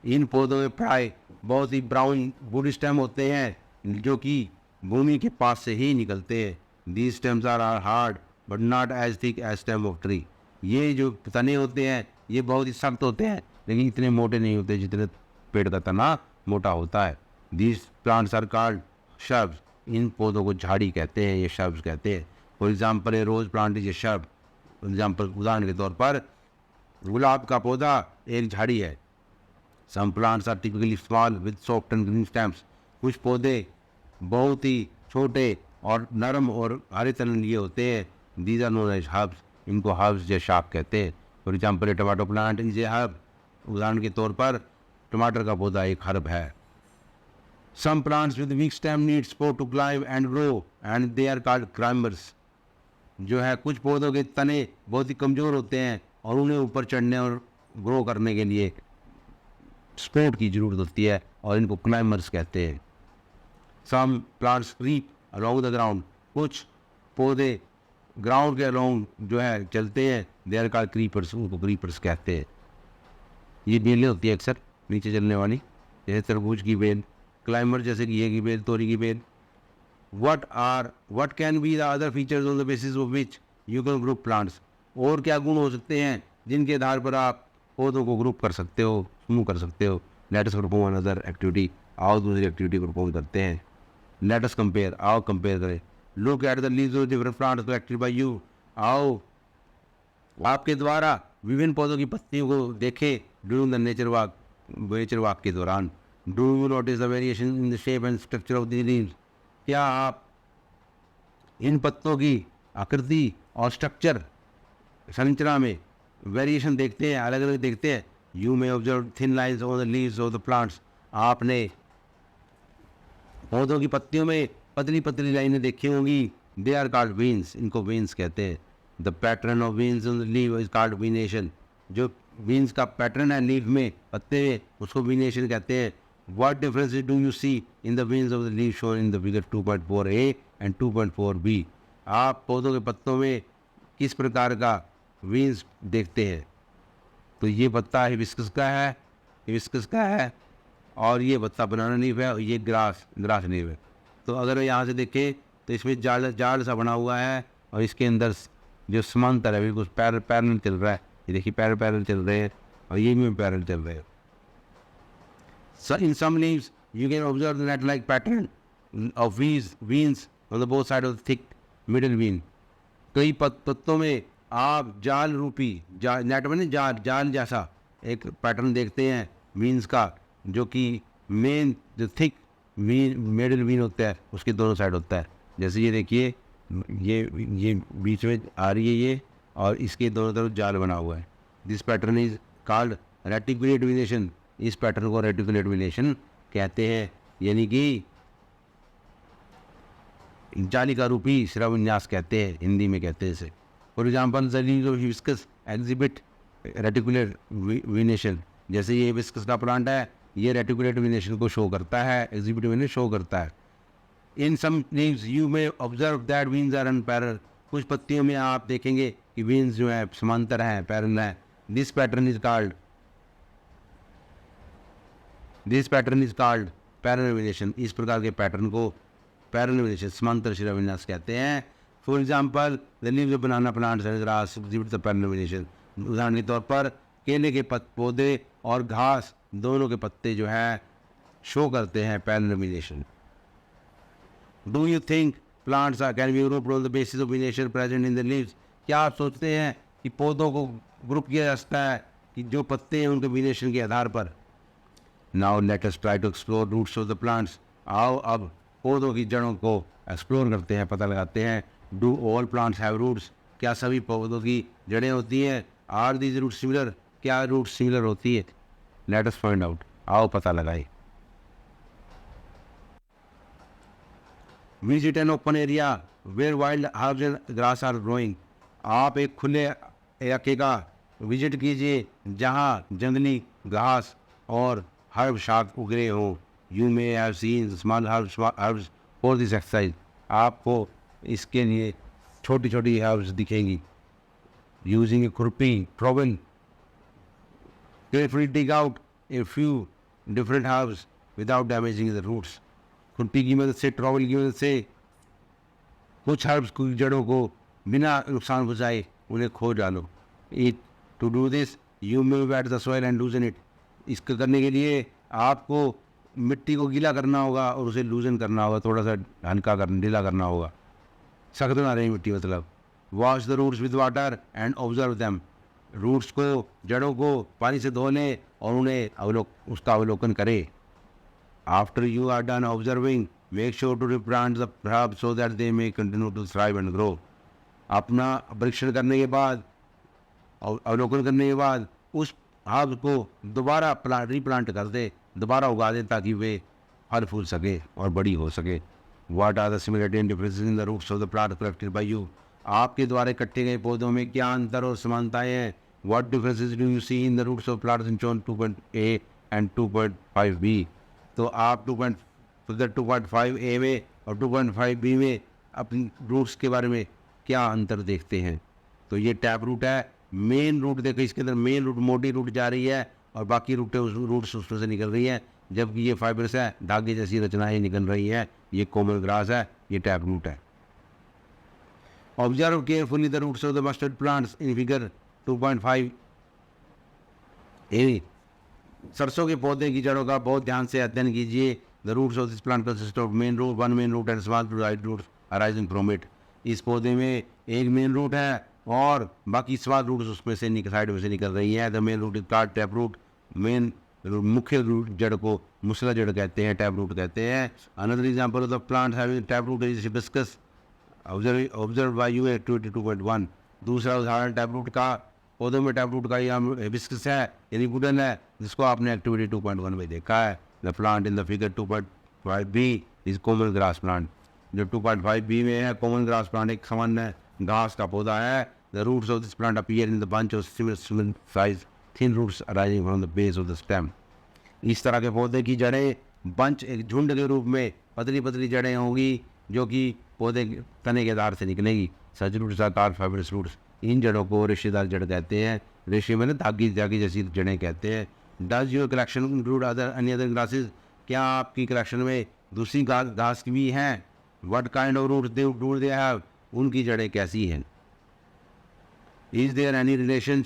Speaker 1: इन पौधों में प्राय बहुत ही ब्राउन वुड स्टेम होते हैं जो कि भूमि के पास से ही निकलते हैं। These stems are hard but not as thick as stem of tree, ये जो तने होते हैं ये बहुत ही सख्त होते हैं लेकिन इतने मोटे नहीं होते जितने पेड़ का तना मोटा होता है। These plants are called shrubs, इन पौधों को झाड़ी कहते हैं, ये शर्ब्स कहते हैं। For example a rose plant is a shrub, example उदाहरण के तौर पर गुलाब का पौधा एक झाड़ी है। Some plants are typically small with soft and green stems, कुछ पौधे बहुत ही छोटे और नरम और हरे तने लिए होते हैं। These are known as herbs, इनको हर्ब्स या शाक कहते हैं। For example a tomato plant is a herb, उदाहरण के तौर पर टमाटर का पौधा एक हर्ब है। Some plants with weak stem need support to climb and grow and they are called climbers. जो है कुछ पौधों के तने बहुत ही कमज़ोर होते हैं और उन्हें ऊपर चढ़ने और ग्रो करने के लिए सपोर्ट की ज़रूरत होती है और इनको क्लाइंबर्स कहते हैं। Some plants creep along the ground, कुछ पौधे ग्राउंड के अलोंग जो है चलते हैं, दे आर कॉल्ड क्रीपर्स, उनको क्रीपर्स कहते हैं। ये बेलें होती है अक्सर नीचे चलने वाली, जैसे तरबूज की बेल, क्लाइंबर जैसे घिए की बेल, तोरी की bell. what can be the other features on the basis of which you can group plants? और क्या गुण हो सकते हैं जिनके आधार पर आप पौधों को ग्रुप कर सकते हो, समूह कर सकते हो। Let us perform another activity, आओ दूसरी एक्टिविटी परफॉर्म करते हैं। लेट अस कंपेयर, आओ कंपेयर करें। Look at the leaves of different plants collected by you, आओ आपके द्वारा विभिन्न पौधों की पत्तियों को देखें ड्यूरिंग द नेचर वॉक के दौरान। Do you notice the variation in the shape and structure of the leaves? क्या आप इन पत्तों की आकृति और स्ट्रक्चर संरचना में वेरिएशन देखते हैं, अलग अलग देखते हैं? You may observe thin lines on the leaves of the plants, आपने पौधों की पत्तियों में पतली पतली लाइनें देखी होंगी। दे आर कॉल्ड वेन्स, इनको वेन्स कहते हैं। The pattern of veins on the leaf is called venation, जो वेन्स का पैटर्न है लीफ में, पत्ते में, उसको वीनेशन कहते हैं। What differences do you see in the veins of the leaf shown in the figure 2.4a and 2.4b? आप पौधों के पत्तों में किस प्रकार का वेन्स देखते हैं? तो ये पत्ता हिबिस्कस का है, हिबिस्कस का है, और ये पत्ता बनाना लीफ है, और ये ग्रास लीफ है। तो अगर यहाँ से देखें तो इसमें जाल सा बना हुआ है और इसके अंदर जो समांतर है बिल्कुल पैरल चल रहा है। ये देखिए पैरल चल रहे हैं और ये भी पैरल चल रहे हैं। So in some leaves, you can observe the net-like pattern of veins on the both sides of the thick middle vein. कई पत्तों में आप जाल रूपी नेट में जाल जैसा एक पैटर्न देखते हैं वीन्स का, जो कि मेन जो थिक मिडल वीन होता है उसके दोनों साइड होता है। जैसे ये देखिए, ये बीच में आ रही है ये, और इसके दोनों तरफ जाल बना हुआ है। This pattern is called reticulate venation, इस पैटर्न को रेटिकुलेट वीनेशन कहते हैं, यानी कि जालिका रूपी शिराविन्यास कहते हैं, हिंदी में कहते हैं इसे। For example the leaves of hibiscus exhibit reticulate venation, जैसे ये हिबिस्कस का प्लांट है, ये रेटिकुलेट वीनेशन को शो करता है, एग्जिबिट वीनेशन शो करता है। In some leaves you may observe that veins are parallel, कुछ पत्तियों में आप देखेंगे कि वीन्स जो है समांतर हैं, पैरल हैं। This pattern is called parallel venation, इस प्रकार के पैटर्न को पैरल वीनेशन समांतर शिराविन्यास कहते हैं। For example the leaves of banana plants and grass exhibit the parallel venation, उदाहरण के तौर पर केले के पौधे और घास दोनों के पत्ते जो है शो करते हैं parallel venation. Do you think plants can be grouped on the basis of venation present in the leaves? क्या आप सोचते हैं कि पौधों को ग्रुप किया जा सकता है कि जो पत्ते हैं उनके वीनेशन के आधार पर? Now let us try to explore roots of the plants, आओ अब पौधों की जड़ों को एक्सप्लोर करते हैं, पता लगाते हैं। Do all plants have roots, क्या सभी पौधों की जड़ें होती हैं? आर दीज रूट्स सिमिलर, क्या रूट्स सिमिलर होती है? लेट अस फाइंड आउट, आओ पता लगाए। Visit an open area where wild herbs and grass are growing, आप एक खुले इलाके का विजिट कीजिए जहाँ जंगली घास और हर्ब शाख उगरे हों। You may have seen small herbs for this exercise, आपको इसके लिए छोटी छोटी हर्ब्स दिखेंगी। यूजिंग ए खुरपी trowel carefully dig out a few different herbs without damaging the roots, खुरपी की मदद से, ट्रॉवल की मदद से कुछ हर्ब्स की जड़ों को बिना नुकसान पहुँचाए उन्हें खोद डालो। To do this you may wet the soil and loosen it, इसको करने के लिए आपको मिट्टी को गीला करना होगा और उसे लूजन करना होगा, थोड़ा सा हल्का ढीला करना होगा, सख्त ना रही मिट्टी मतलब। Wash the roots with water and observe them, roots को, जड़ों को पानी से धो लें और उन्हें उसका अवलोकन करें। After you are done observing make sure to replant the herbs so that they may continue to thrive and grow, अपना परीक्षण करने के बाद और अवलोकन करने के बाद उस हर्ब को दोबारा रीप्लांट कर दे, दोबारा उगा दे ताकि वे फल फूल सके और बड़ी हो सके। What are the similarity and differences in the roots of the plant collected by you? आपके द्वारा कट्टे गए पौधों में क्या अंतर और समानताएं हैं? What differences do you see in the roots of plants in zone 2.A and 2.5B? तो आप 2.5A में और 2.5B में अपनी रूट्स के बारे में क्या अंतर देखते हैं? तो ये टैप रूट है। मेन रूट देखो, इसके अंदर मेन रूट मोटी रूट जा रही है और बाकी रूट्स उसमें से निकल रही हैं, जबकि ये फाइबर्स है, धागे जैसी रचनाएं निकल रही है। ये कॉमन ग्रास है, ये टैप रूट है। Observe carefully the roots of the mustard plants in figure 2.5A। सरसों के पौधे की जड़ों का बहुत ध्यान से अध्ययन कीजिए। The roots of this plant consist of one main root and small roots arising from it. इस पौधे में एक मेन रूट है और बाकी स्मॉल रूट्स उसमें से साइड में से निकल रही है। The main root is called tap root. Main मुख्य रूट जड़ को मुसला जड़ कहते हैं, टैप रूट कहते हैं। Another example of the plant having tap root is hibiscus observe by you activity 2.1। दूसरा उदाहरण टैप रूट का, पौधों में टैप रूट का यहाँ हिबिस्कस है यानी वुडन है, जिसको आपने एक्टिविटी 2.1 में देखा है। The plant in the figure 2.5B is common grass plant. जो 2.5B में है कॉमन ग्रास प्लांट एक सामान्य घास का पौधा है। The roots of this plant appear in the bunch of similar size thin roots arising from the base of the stem. इस तरह के पौधे की जड़ें बंच एक झुंड के रूप में पतली पतली जड़ें होंगी जो कि पौधे तने के आधार से निकलेगी। Such roots are called fibrous roots. इन जड़ों को रेशेदार जड़ कहते हैं। रेशे में धागी धागी जैसी जड़ें कहते हैं। Does your collection include any other grasses? क्या आपकी कलेक्शन में दूसरी घास की भी हैं? What kind of roots they have? उनकी जड़ें कैसी हैं? Is there any relation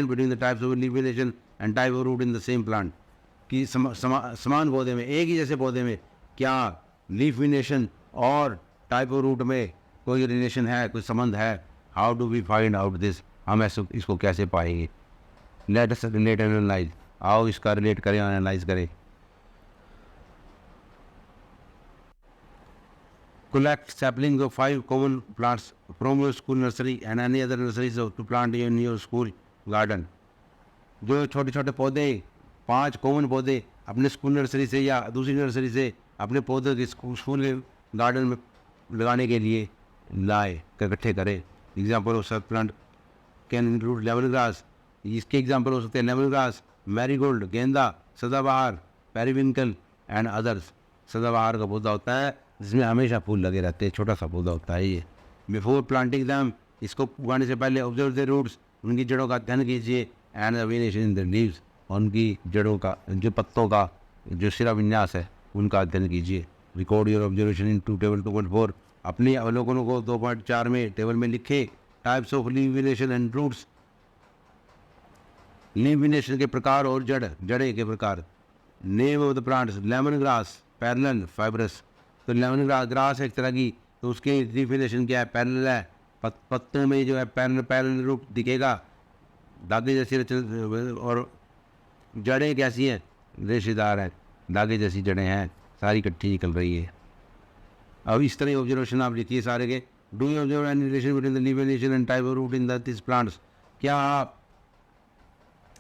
Speaker 1: between the types of leaf venation and type of root in the same plant? कि समान पौधे में, एक ही जैसे पौधे में क्या लीफ वेनेशन और टाइप ऑफ रूट में कोई रिलेशन है, कोई संबंध है? How do we find out this? हम इसको कैसे पाएंगे? Let us relate and analyse. आओ इसका रिलेट करें और एनालाइज करें। Collect saplings of 5 common plants from your school nursery and any other nurseries to plant in your school garden। जो छोटे छोटे पौधे 5 कॉमन पौधे अपने स्कूल नर्सरी से या दूसरी नर्सरी से अपने पौधे के स्कूल के गार्डन में लगाने के लिए लाए, इकट्ठे करें। Example of such plant can include lemon grass. इसके एग्जाम्पल हो सकते हैं लेमन ग्रास, मैरीगोल्ड, गेंदा, सदाबहार, पेरीविंकल एंड अदर्स। सदाबहार का पौधा होता है जिसमें हमेशा फूल लगे रहते हैं, छोटा सा पौधा होता है ये। बिफोर प्लांटिंग दैम, इसको उगाने से पहले ऑब्जर्व द रूट्स, उनकी जड़ों का अध्ययन कीजिए। And the variation in the leaves, उनकी जड़ों का, जो पत्तों का जो शिरा विन्यास है उनका अध्ययन कीजिए। Record your observation in table 2.4। अपने अवलोकनों को 2.4 में टेबल में लिखे। Types of leaf venation and roots, leaf venation के प्रकार और जड़े के प्रकार। Name of the plants, lemon grass, parallel, fibrous. तो लेमन ग्रास एक तरह की, तो उसके लीफ वेनेशन क्या है? पैरेलल है। पत्तों में जो है पैरेलल रूप दिखेगा, धागे जैसी और जड़ें कैसी हैं? रेशेदार हैं, धागे जैसी जड़ें हैं, सारी इकट्ठी निकल रही है। अब इस तरह ऑब्जर्वेशन आप लिखिए सारे के। Do you observe any relation between the leaf venation and type of root in this plants? क्या आप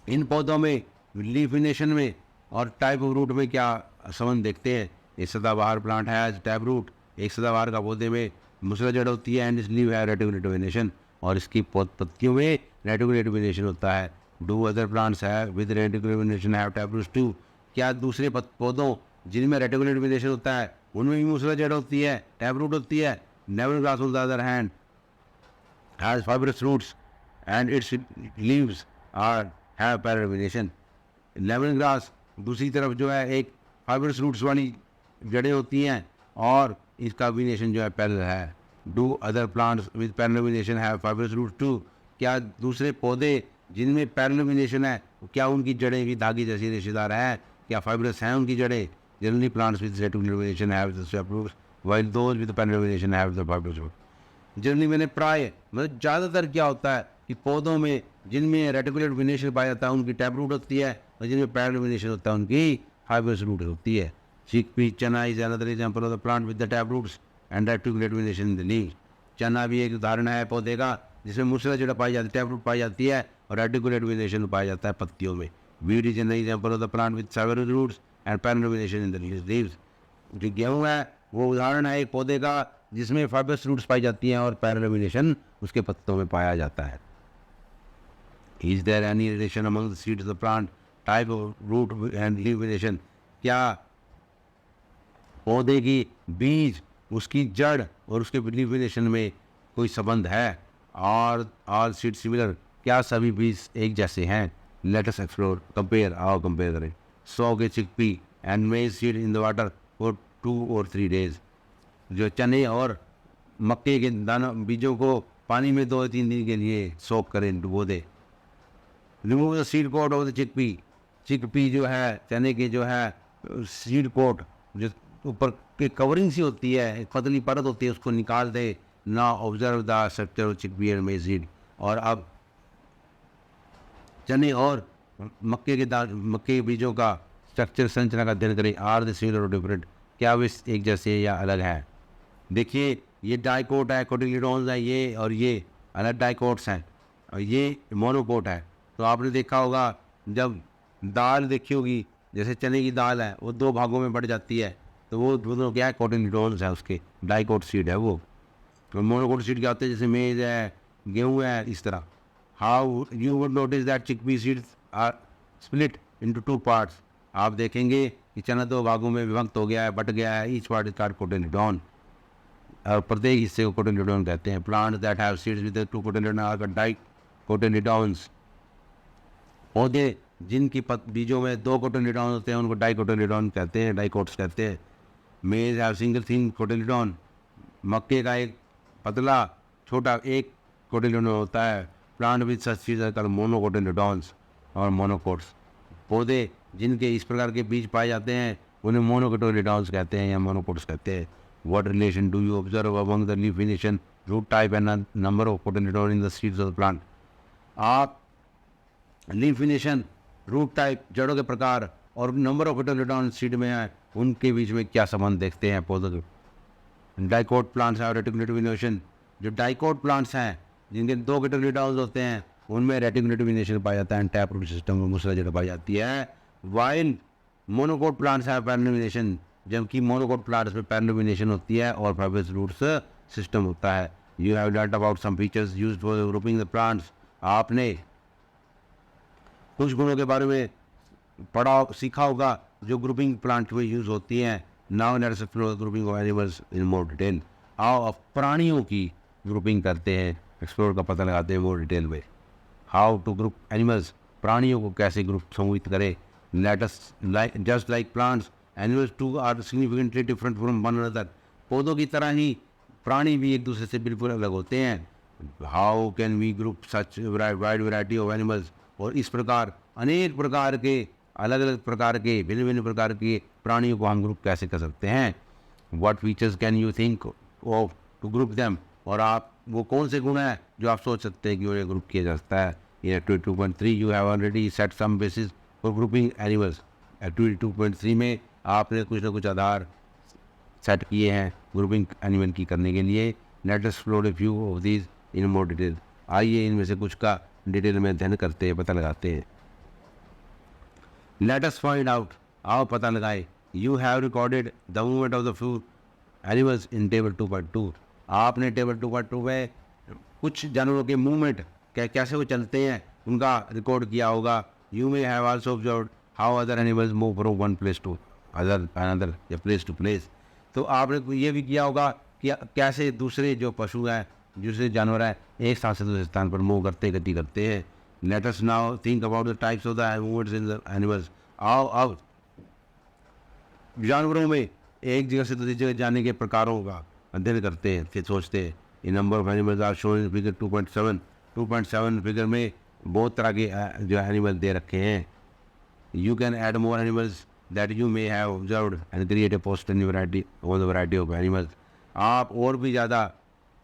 Speaker 1: इन पौधों में लीफ वेनेशन में और टाइप ऑफ रूट में क्या संबंध देखते हैं? एक सदाबहार प्लांट है टैप रूट, एक सदाबहार का पौधे में मुसला जड़ होती है एंड इस लीव है रेटिकुलेट वेनेशन, और इसकी पत्तियों में रेटिकुलेट वेनेशन होता है। डू अदर प्लांट्स है with reticulate venation have tap roots too? क्या दूसरे पौधों जिनमें रेटिकुलेट वेनेशन होता है उनमें भी मुसला जड़ होती है, टैप रूट होती है? Lemon grass on the other hand has fibrous roots and its leaves are have parallel venation. लेमन ग्रास दूसरी तरफ जो है एक फाइब्रस रूट्स वाली जड़ें होती हैं और इसका वेनेशन जो है पैरेलल है। Do other plants with parallel venation have fibrous roots too? क्या दूसरे पौधे जिनमें पैरेलल वेनेशन है क्या उनकी जड़ें भी धागे जैसी रेशेदार हैं? क्या फाइब्रस हैं उनकी जड़ें? Generally plants with reticular venation have the tap roots while those with parallel venation have the fibrous roots. Generally मैंने प्राय मतलब ज़्यादातर क्या होता है कि पौधों में जिनमें रेटिकुलर वेनेशन पाया जाता है उनकी टैप रूट होती है और जिनमें पैरेलल वेनेशन होता है उनकी फाइब्रस रूट होती है। चिकपी, चना is another example of the plant with the tap roots and reticulate venation in the leaves. चना भी एक उदाहरण है पौधे का जिसमें मूसलाधार पाई जाती है, टैप रूट पाई जाती है, और रेटिकुलेट वेनेशन पाया जाता है पत्तियों में। Wheat is an example of the plant with several roots and parallel venation in the leaves. जो गेहूँ है वो उदाहरण है एक पौधे का जिसमें फाइबरस रूट्स पाई जाती हैं और पैरेलल वेनेशन उसके पत्तों में पाया जाता है। Is there any relation among the seeds of the plant, type of root and leave venation? क्या पौधे की बीज, उसकी जड़ और उसके लीव वेनेशन में कोई संबंध है? और ऑल सीड सिमिलर? क्या सभी बीज एक जैसे हैं? लेट अस एक्सप्लोर, कंपेयर, आओ कंपेयर करें। सो के चिकपी एंड मेज seed in the water for 2 or 3 days। जो चने और मक्के के दाना बीजों को पानी में 2 या 3 दिन के लिए सोक करें, डुबो दे। Remove the seed coat of the chickpea. Chickpea जो है, चने के जो है सीड कोट, जो ऊपर की कवरिंग सी होती है, एक पतली परत होती है, उसको निकाल दे। ना observe the structure of chickpea and मेज सीड। और अब चने और मक्के के बीजों का स्ट्रक्चर, संरचना का अध्ययन करें। आर द सिमिलर और डिफरेंट? क्या वे एक जैसे या अलग हैं? देखिए ये डाइकोट है, कोटिलेडोन्स है ये, और ये अलग डाइकोट्स हैं, और ये मोनोकोट है। तो आपने देखा होगा जब दाल देखी होगी, जैसे चने की दाल है वो 2 भागों में बढ़ जाती है, तो वो दोनों क्या है, कोटिलेडोन्स है, उसके डाइकोट सीड है वो। तो मोनोकोट सीड क्या होते हैं, जैसे मेज है, गेहूँ है, इस तरह। How you would notice that chickpea seeds are split into 2 parts. आप देखेंगे कि चना 2 भागों में विभक्त हो गया है, बट गया है। Each part is called cotyledon, और प्रत्येक हिस्से को कोटिलेडोन कहते हैं। Plants that have seeds with 2 cotyledon are called dicotyledons. पौधे जिनकी बीजों में 2 कोटिलेडोन होते हैं उनको डाइकोटिलेडोन कहते हैं, डाइकोट्स कहते हैं। मेज हैव सिंगल थिन कोटिलेडोन। मक्के का एक पतला छोटा एक कोटिलेडोन होता है। Plant with such seeds are called monocotyledons और मोनोकोट्स। पौधे जिनके इस प्रकार के बीज पाए जाते हैं उन्हें मोनोकोटिलेडोन्स कहते हैं या मोनोकोट्स कहते हैं। What relation do you observe among the leaf venation, root type and number of cotyledon in the seeds of the plant? आप लीफ वेनेशन, रूट टाइप, जड़ों के प्रकार, और नंबर ऑफ कोटिलेडोन सीड में है, उनके बीच में क्या संबंध देखते हैं पौधों के? डाइकोट प्लांट्स है रेटिकुलेट वेनेशन। जो डाइकोट प्लांट्स हैं जिनके 2 कोटिलेडोन्स होते हैं उनमें रेटिकुलेट वेनेशन पाया जाता है, टैप रूट सिस्टम में मूसलाधार पाई जाती है। वाइल मोनोकोट प्लांट्स है पैरेलल वेनेशन, जबकि मोनोकोट प्लांट्स में पैरेलल वेनेशन होती है और फाइबरस रूट्स सिस्टम होता है। You have learned about some features used for grouping the plants. आपने कुछ गुणों के बारे में पढ़ा सीखा होगा जो ग्रुपिंग प्लांट में यूज होती हैं। Now let's explore grouping of animals in more detail. आओ अब प्राणियों की ग्रुपिंग करते हैं, एक्सप्लोर का पता लगाते हैं मोर डिटेल में। हाउ टू ग्रुप एनिमल्स, प्राणियों को कैसे ग्रुप समूहित करें। Let us just like plants, animals too are significantly different from one another. पौधों की तरह ही प्राणी भी एक दूसरे से बिल्कुल अलग होते हैं। How can we group such wide variety of animals? और इस प्रकार अनेक प्रकार के अलग अलग प्रकार के भिन्न भिन्न प्रकार के प्राणियों को हम ग्रुप कैसे कर सकते हैं। What features can you think of to group them? और आप वो कौन से गुण हैं जो आप सोच सकते हैं कि उन्हें ग्रुप किया जा सकता है। In activity 2.3 you have already set some basis for grouping animals. Activity 2.3 में आपने कुछ ना कुछ आधार सेट किए हैं ग्रुपिंग एनिमल की करने के लिए। Late us explore a few of these in more detail. आइए इनमें से कुछ का डिटेल में अध्ययन करते हैं, पता लगाते हैं। लेट अस फाइंड आउट, आओ पता लगाए। You have recorded the movement of the few animals in table 2.2। आपने टेबल 2.2 में कुछ जानवरों के मूवमेंट कैसे वो चलते हैं उनका रिकॉर्ड किया होगा। You may have also observed how other animals move from one place to another या प्लेस टू प्लेस। तो आपने ये भी किया होगा कि कैसे दूसरे जो पशु हैं, दूसरे जानवर हैं, एक स्थान से दूसरे स्थान पर मूव करते गति करते हैं। Let us now think about the types of the movements in the animals. आओ अब जानवरों में एक जगह से दूसरी जगह जाने के प्रकारों का अध्ययन करते हैं, फिर सोचते हैं। In number of animals are shown in figure 2.7। 2.7 figure में बहुत तरह के जो एनिमल दे रखे हैं। You can add more animals that you may have observed and create a post in variety on the variety of animals. आप और भी ज़्यादा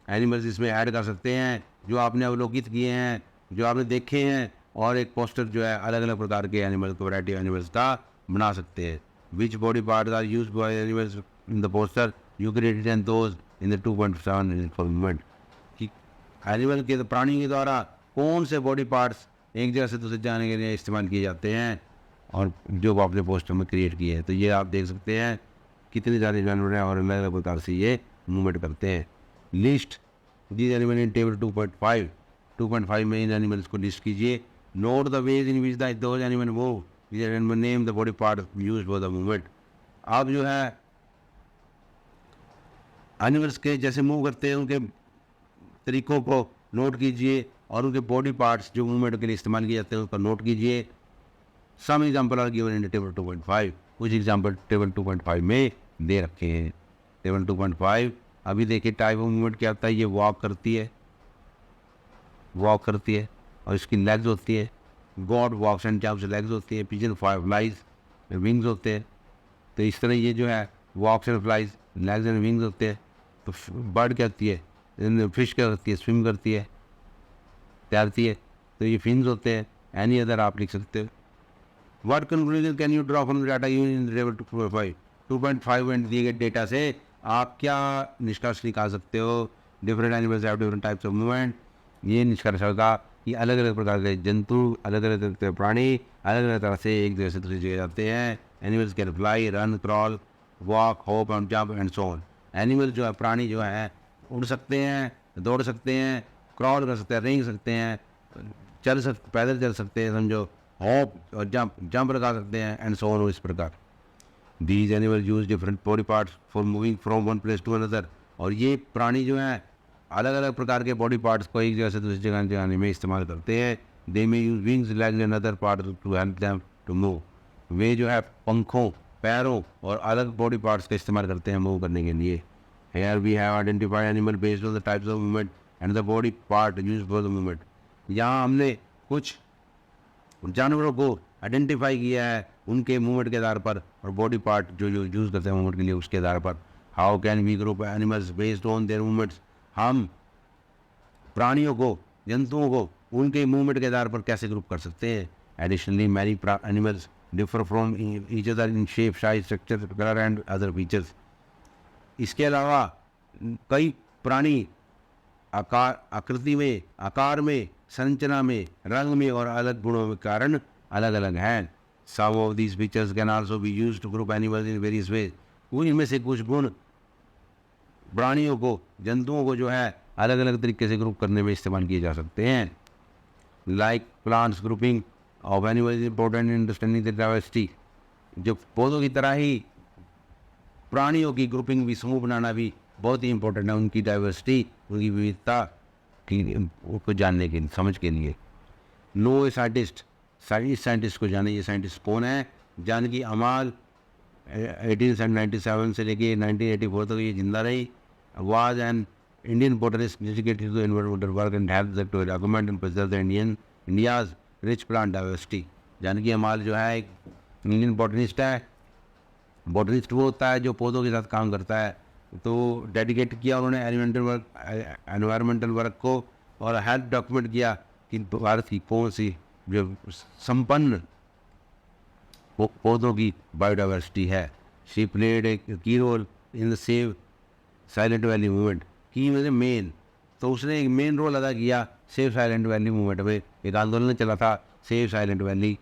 Speaker 1: एनिमल्स इसमें ऐड कर सकते हैं जो आपने अवलोकित किए हैं, जो आपने देखे हैं, और एक पोस्टर जो है अलग अलग प्रकार के एनिमल्स को वैरायटी ऑफ एनिमल्स का बना सकते हैं। Which body parts are used by animals in the poster, you created and those in the 2.7 informant. कि एनिमल के प्राणी के द्वारा कौन से बॉडी पार्ट्स एक जगह से दूसरे जाने के लिए इस्तेमाल किए जाते हैं और जो आपने पोस्टर में क्रिएट किए हैं। तो ये आप देख सकते हैं कितने सारे जानवर हैं और अलग अलग प्रकार से ये मूवमेंट करते हैं। List these animal in table 2.5 में इन एनिमल्स को लिस्ट कीजिए। Note the ways in which those animal move, name the body part used for the movement. आप जो है एनिमल्स के जैसे मूव करते हैं उनके तरीकों को नोट कीजिए और उनके बॉडी पार्ट्स जो मूवमेंट के लिए इस्तेमाल किए जाते हैं उसका नोट कीजिए। Some example are given in table 2.5, कुछ एग्जाम्पल टेबल 2.5 में दे रखे हैं। टेबल 2.5 अभी देखिए टाइप ऑफ मूवमेंट क्या होता है। ये वॉक करती है और इसकी लेग्स होती है। Goat walks and jumps, legs होती है। पिजन फ्लाइज विंग्स होते हैं। तो इस तरह ये जो है walks and flies, legs and wings होते हैं। तो बर्ड क्या होती है, फिश क्या करती है, स्विम करती है, तैरती है। तो ये फिन्स होते हैं। एनी अदर आप लिख सकते हो। What conclusion can you draw from data used in table 2.5 में दिए गए डेटा से आप क्या निष्कर्ष निकाल सकते हो। Different animals have different types of movement. ये निष्कर्ष होगा कि अलग अलग प्रकार के जंतु, अलग अलग तरह के प्राणी अलग अलग तरह से एक जगह से दूसरी जगह जाते हैं। Animals can fly, run, crawl, walk, hop and jump and so on. Animal जो है, प्राणी जो है, उड़ सकते हैं, दौड़ सकते हैं, क्रॉल कर सकते हैं, रेंग सकते हैं, पैदल चल सकते हैं, समझो, हॉप और जंप लगा सकते हैं एंड सो ऑन। इस प्रकार these animal use different body parts for moving from one place to another. और ये प्राणी जो हैं अलग अलग प्रकार के बॉडी पार्ट्स को एक जगह से दूसरी जगह जाने में इस्तेमाल करते हैं। They may use wings, legs and other part to help them to move. वे जो है पंखों, पैरों और अलग बॉडी पार्ट्स का इस्तेमाल करते हैं मूव करने के लिए। Here we have identified animal based on the types of movement and the body part used for the movement. यहाँ हमने कुछ जानवरों को आइडेंटिफाई किया है उनके मूवमेंट के आधार पर और बॉडी पार्ट जो यूज़ करते हैं मूवमेंट के लिए उसके आधार पर। How can we group animals based on their movements. हम प्राणियों को, जंतुओं को उनके मूवमेंट के आधार पर कैसे ग्रुप कर सकते हैं। Additionally many animals differ from each other in shape, size, structure, colour and other features. इसके अलावा कई प्राणी आकृति में, आकार में, संरचना में, रंग में और अलग गुणों के कारण अलग अलग हैं। Some of these features can also be used to group animals in various ways. इनमें से कुछ गुण प्राणियों को, जंतुओं को जो है अलग अलग तरीके से ग्रुप करने में इस्तेमाल किए जा सकते हैं। Like plants grouping of animals important in understanding the diversity. जो पौधों की तरह ही प्राणियों की ग्रुपिंग भी, समूह बनाना भी बहुत ही इंपॉर्टेंट है उनकी डाइवर्सिटी, उनकी विविधता को जानने के, समझ के लिए। नो ए साइंटिस्ट को जाने। ये साइंटिस्ट कौन है। जानकी अमाल 1897 से लेके 1984 तक ये जिंदा रही। Was an Indian botanist dedicated to environmental work and help to document and preserve the India's rich plant diversity. Janaki Ammal जो है एक इंडियन बोटनिस्ट है। बॉटनिस्ट वो होता है जो पौधों के साथ काम करता है। तो डेडिकेट किया उन्होंने एनवायरमेंटल वर्क को और हेल्प डॉक्यूमेंट किया कि भारत की कौन सी जो संपन्न पौधों की बायोडाइवर्सिटी है। She played a key role in the save Silent Valley movement. की मतलब मेन, तो उसने एक मेन रोल अदा किया सेव साइलेंट वैली मूवमेंट में। एक आंदोलन चला था save Silent Valley.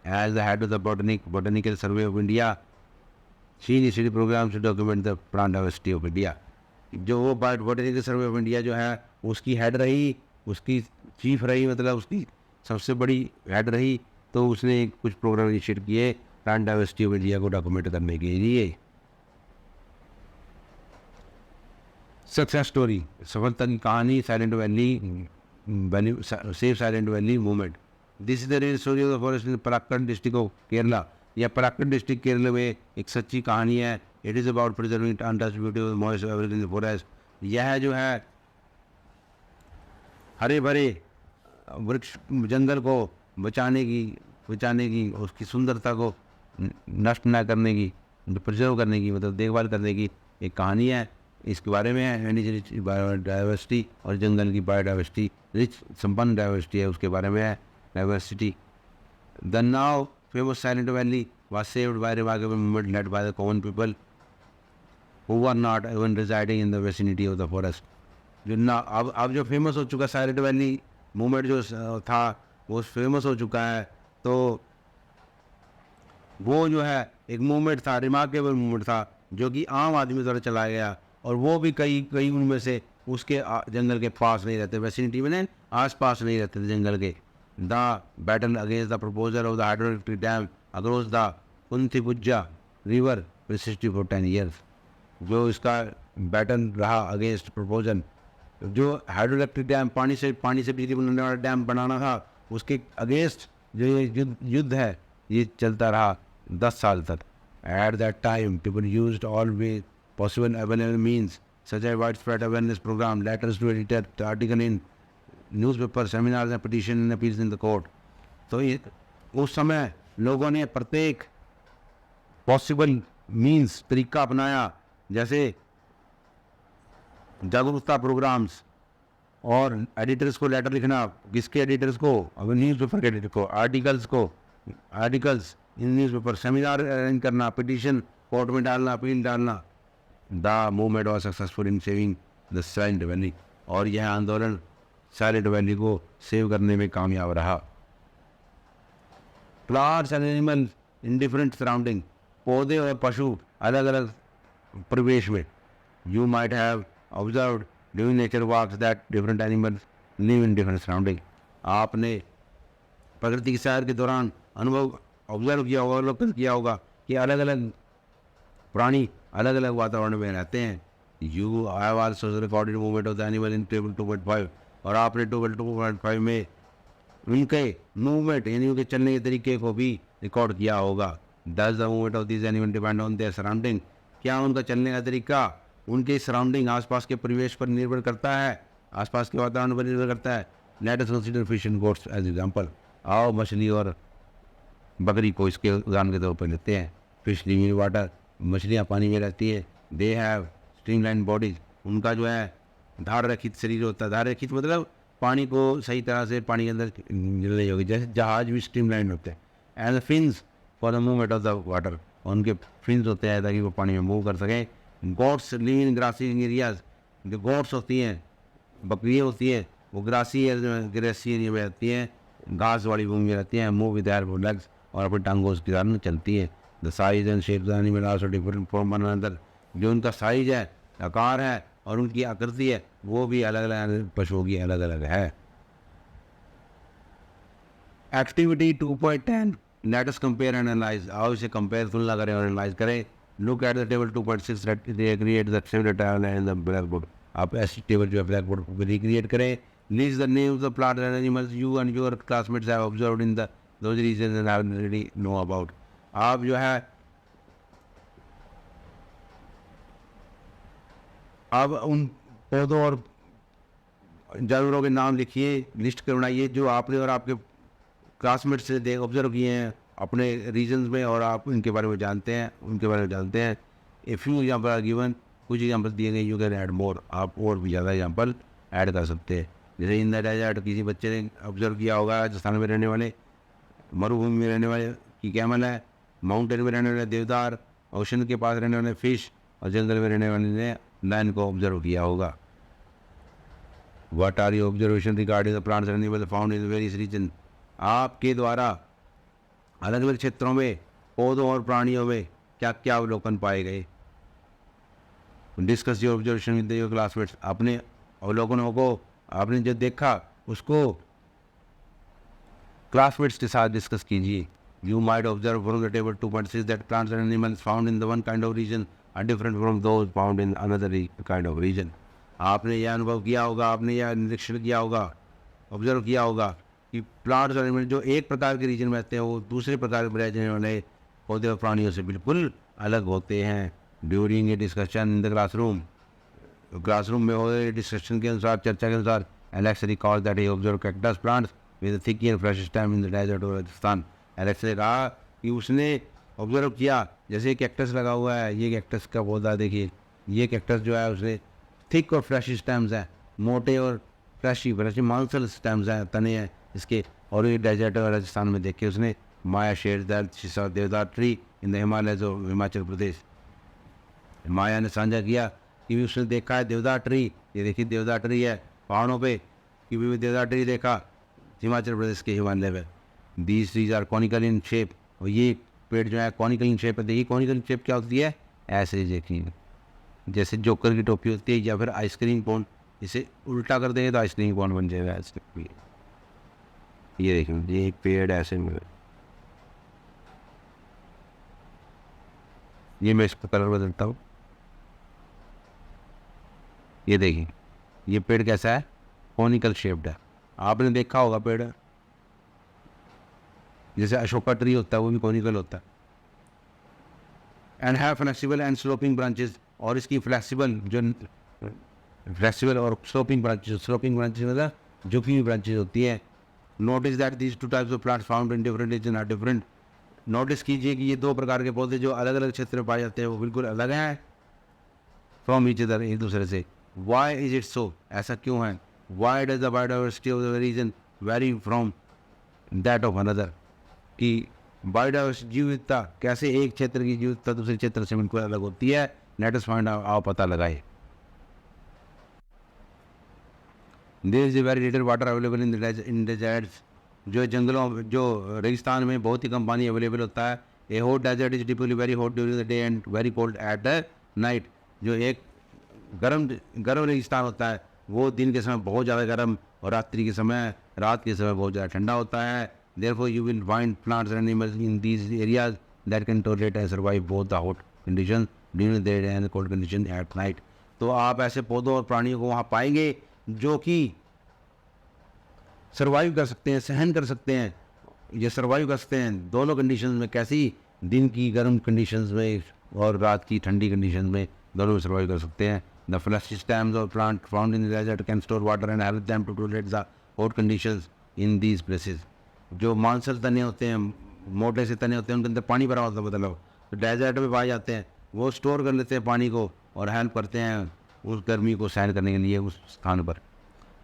Speaker 1: As the head of the Botanical Survey of India she initiated programme to document the plant diversity of India. जो वो बॉटनिकल सर्वे ऑफ इंडिया जो है उसकी हेड रही, उसकी चीफ रही, मतलब उसकी सबसे बड़ी हेड रही। तो उसने कुछ प्रोग्राम इनिशिएट किए प्लांट डाइवर्सिटी ऑफ इंडिया को डॉक्यूमेंट करने के लिए। सक्सेस स्टोरी, सफलता की कहानी, Silent Valley, save Silent Valley movement. This is the real story of the forest in Palakkad district of Kerala. यह पराक्कड़ डिस्ट्रिक्ट केरल में एक सच्ची कहानी है। It is about preserving untouched beauty of moist evergreen in the forest. यह जो है हरे भरे वृक्ष जंगल को बचाने की उसकी सुंदरता को नष्ट न करने की, प्रिजर्व करने की, मतलब देखभाल करने की एक कहानी है। इसके बारे में है रिच बायोडाइवर्सिटी और जंगल की बायोडाइवर्सिटी, रिच संपन्न डाइवर्सिटी है उसके बारे में है diversity. The now famous Silent Valley was saved by remarkable movement led by the common people who were not even residing in the vicinity of the forest. जो ना अब जो फेमस हो चुका साइलेंट वैली मूवमेंट जो था वो famous हो चुका है। तो वो जो है एक मूवमेंट था, रिमार्केबल मूवमेंट था, जो कि आम आदमी द्वारा चलाया गया, और वो भी कई कई उनमें से उसके जंगल के पास नहीं रहते, वेसिनिटी में आस पास नहीं रहते थे जंगल के। The battle against the proposal of the hydroelectric dam across the Kunthipuzha river persisted for 10 years. जो इसका बैटल रहा अगेंस्ट प्रपोजल, जो हाइड्रोइलेक्ट्रिक डैम पानी से बिजली बनाने वाला डैम बनाना था, उसके अगेंस्ट जो ये युद्ध है ये चलता रहा 10 साल तक। At that time people used all way possible available means such a wide spread awareness programme, letters to editor, article in newspaper, seminars and petition and appeals in the court. तो ये उस समय लोगों ने प्रत्येक पॉसिबल मीन्स तरीका अपनाया, जैसे जागरूकता प्रोग्राम्स और एडिटर्स को लेटर लिखना। किसके एडिटर्स को? अब न्यूज़पेपर के एडिटर को। आर्टिकल्स इन न्यूज़पेपर, सेमिनार अरेंज करना, पिटीशन कोर्ट में डालना, अपील डालना। The movement was successful in saving the silent valley, और यह आंदोलन साइलेंट वैली को सेव करने में कामयाब रहा। Plants and animal in different surrounding, पौधे और पशु अलग अलग परिवेश में। You might have observed during nature walks that different animals live in different surrounding. आपने प्रकृति की सैर के दौरान ऑब्जर्व किया होगा, अवलोकन किया होगा कि अलग अलग प्राणी अलग अलग वातावरण में रहते हैं। You have also recorded movement of the animal in table 2.5, और आपने टेबल 2.5 में उनके मूवमेंट यानी उनके चलने के तरीके को भी रिकॉर्ड किया होगा। Does the movement of this animal depend on their surrounding, क्या उनका चलने का तरीका उनके सराउंडिंग आसपास के परिवेश पर निर्भर करता है, आसपास के वातावरण पर निर्भर करता है। Let us consider fish and goats as example. आओ मछली और बकरी को इसके उदाहरण के तौर पर लेते हैं। फिश लिव इन वाटर, मछलियाँ पानी में रहती है। दे हैव स्ट्रीमलाइन बॉडीज, उनका जो है धार रखित शरीर होता है। धार रखित मतलब पानी को सही तरह से पानी के अंदर नहीं होगी, जैसे जहाज भी स्ट्रीमलाइन होते हैं। And fins for the movement of the water, उनके फिन्स होते हैं ताकि वो पानी में मूव कर सकें। Goats live in grassy areas, जो गोट्स होती हैं, बकरियाँ होती हैं, वो ग्रासी एरिया में रहती हैं, घास वाली भूमि में रहती हैं। मूव विद देयर लेग्स, और अपनी टांगों के साथ चलती है। The size and shape animal also different from one another, जो उनका साइज है, आकार है और उनकी आकृति है वो भी अलग अलग पशुओं की अलग अलग है। Activity 2.10, let us compare and analyse. आओ इसे कंपेयर, तुलना करें और एनालाइज करें। Look at the table 2.6 that they create the similar table in the black board. आप ऐसी टेबल जो है ब्लैक बोर्ड पर रिक्रिएट करें। List the names of plants and animals you and your classmates have observed in the those regions and already know about. आप जो है अब उन पौधों और जानवरों के नाम लिखिए, लिस्ट करवाइए जो आपने और आपके क्लासमेट से देख ऑब्जर्व किए हैं अपने रीजन्स में, और आप उनके बारे में जानते हैं, उनके बारे में जानते हैं। A few example are given, कुछ एग्जाम्पल दिए गए। यू कैन ऐड मोर, आप और भी ज़्यादा एग्जाम्पल ऐड कर सकते हैं। जैसे इन द डेजर्ट, किसी बच्चे ने ऑब्जर्व किया होगा राजस्थान में रहने वाले, मरुभूमि में रहने वाले की कैमल है, माउंटेन में रहने वाले देवदार, ओशन के पास रहने वाले फिश, और जंगल में रहने वाले ने लायन को ऑब्जर्व किया होगा। What are your observation regarding the plants and animals found in various region. आपके द्वारा अलग अलग क्षेत्रों में पौधों और प्राणियों में क्या क्या अवलोकन पाए गए। Discuss your observation with your classmates, अपने अवलोकनों को आपने जो देखा उसको क्लासमेट्स के साथ डिस्कस कीजिए। You might observe from the table 2.6 that plants and animals found in the one kind of region are different from those found in another kind of region. आपने यह अनुभव किया होगा, आपने यह निरीक्षण किया होगा, ऑब्जर्व किया होगा कि प्लांट्स और एनिमल जो एक प्रकार के रीजन में रहते हैं वो दूसरे प्रकार के रहने वाले पौधे और प्राणियों से बिल्कुल अलग होते हैं। During a discussion in the classroom में हो रहे डिस्कशन के अनुसार, चर्चा के अनुसार, Alex recall that he observe cactus plants with thick and fresh stem in the desert of Rajasthan. Alex ने कहा कि उसने ऑब्जर्व किया, जैसे कैक्टस लगा हुआ है, ये कैक्टस का पौधा देखिए, ये कैक्टस जो है उसने थिक और फ्रेश स्टेम्स हैं, मोटे और फ्रेश मांसल स्टेम्स हैं, तने हैं इसके। और ये डेजर्ट और राजस्थान में देखे उसने। Maya share deodar tree in the Himalayas of Himachal Pradesh. Maya ने साझा किया कि भी उसने देखा है देवदार ट्री, ये देखिए देवदार ट्री है पहाड़ों पे, कि भी देवदार ट्री देखा हिमाचल प्रदेश के हिमालय में। These trees are conical in shape, और ये पेड़ जो है कॉनिकल इन शेप है। देखिए कॉनिकल इन शेप क्या होती है, ऐसे देखिए जैसे जोकर की टोपी होती है, या फिर आइसक्रीम कोन, इसे उल्टा कर देंगे तो आइसक्रीम कोन बन जाएगा ऐसे। ये देखिए ये एक पेड़ ऐसे में, ये मैं इसका कलर बदलता हूँ। ये देखिए ये पेड़ कैसा है, कॉनिकल शेप्ड है। आपने देखा होगा पेड़, जैसे अशोका ट्री होता है वो भी कॉनिकल होता है। And have flexible and sloping branches, और इसकी फ्लेक्सिबल और स्लोपिंग ब्रांचेस मतलब झुकी हुई ब्रांचेस होती हैं। Notice that these two types of plants found in different region are different. Notice कीजिए कि ये दो प्रकार के पौधे जो अलग अलग क्षेत्र में पाए जाते हैं वो बिल्कुल अलग हैं फ्रॉम ईच अदर, एक दूसरे से। वाई इज इट सो, ऐसा क्यों है। Why does the biodiversity of the region vary from that of another, कि बायोडाइवर्सिटी जीव विविधता कैसे एक क्षेत्र की जीव विविधता दूसरे क्षेत्र से बिल्कुल अलग होती है। लेट अस फाइंड आउट, आओ पता लगाए। There is a very little water available in deserts, जो जंगलों जो रेगिस्तान में बहुत ही कम पानी अवेलेबल होता है। A hot desert is typically very hot during the day and very cold at the night, जो एक गर्म रेगिस्तान होता है वो दिन के समय बहुत ज़्यादा गर्म और रात के समय बहुत ज़्यादा ठंडा होता है। Therefore you will find plants and animals in these areas that can tolerate and survive both the hot conditions during the day and the cold conditions at night। तो आप ऐसे पौधों और प्राणियों को वहाँ पाएंगे जो कि सर्वाइव कर सकते हैं, सहन कर सकते हैं, ये सर्वाइव कर सकते हैं दोनों कंडीशंस में। कैसी, दिन की गर्म कंडीशंस में और रात की ठंडी कंडीशंस में, दोनों में सर्वाइव कर सकते हैं। द फ्लैश स्टेम्स और plant found in the desert can store water and help them to tolerate the hot conditions in these places. जो मांसल तने होते हैं, मोटे से तने होते हैं, उनके अंदर पानी भरा होता है, मतलब तो डेजर्ट में पाए जाते हैं, वो स्टोर कर लेते हैं पानी को और हेल्प करते हैं उस गर्मी को सहन करने के लिए उस स्थान पर।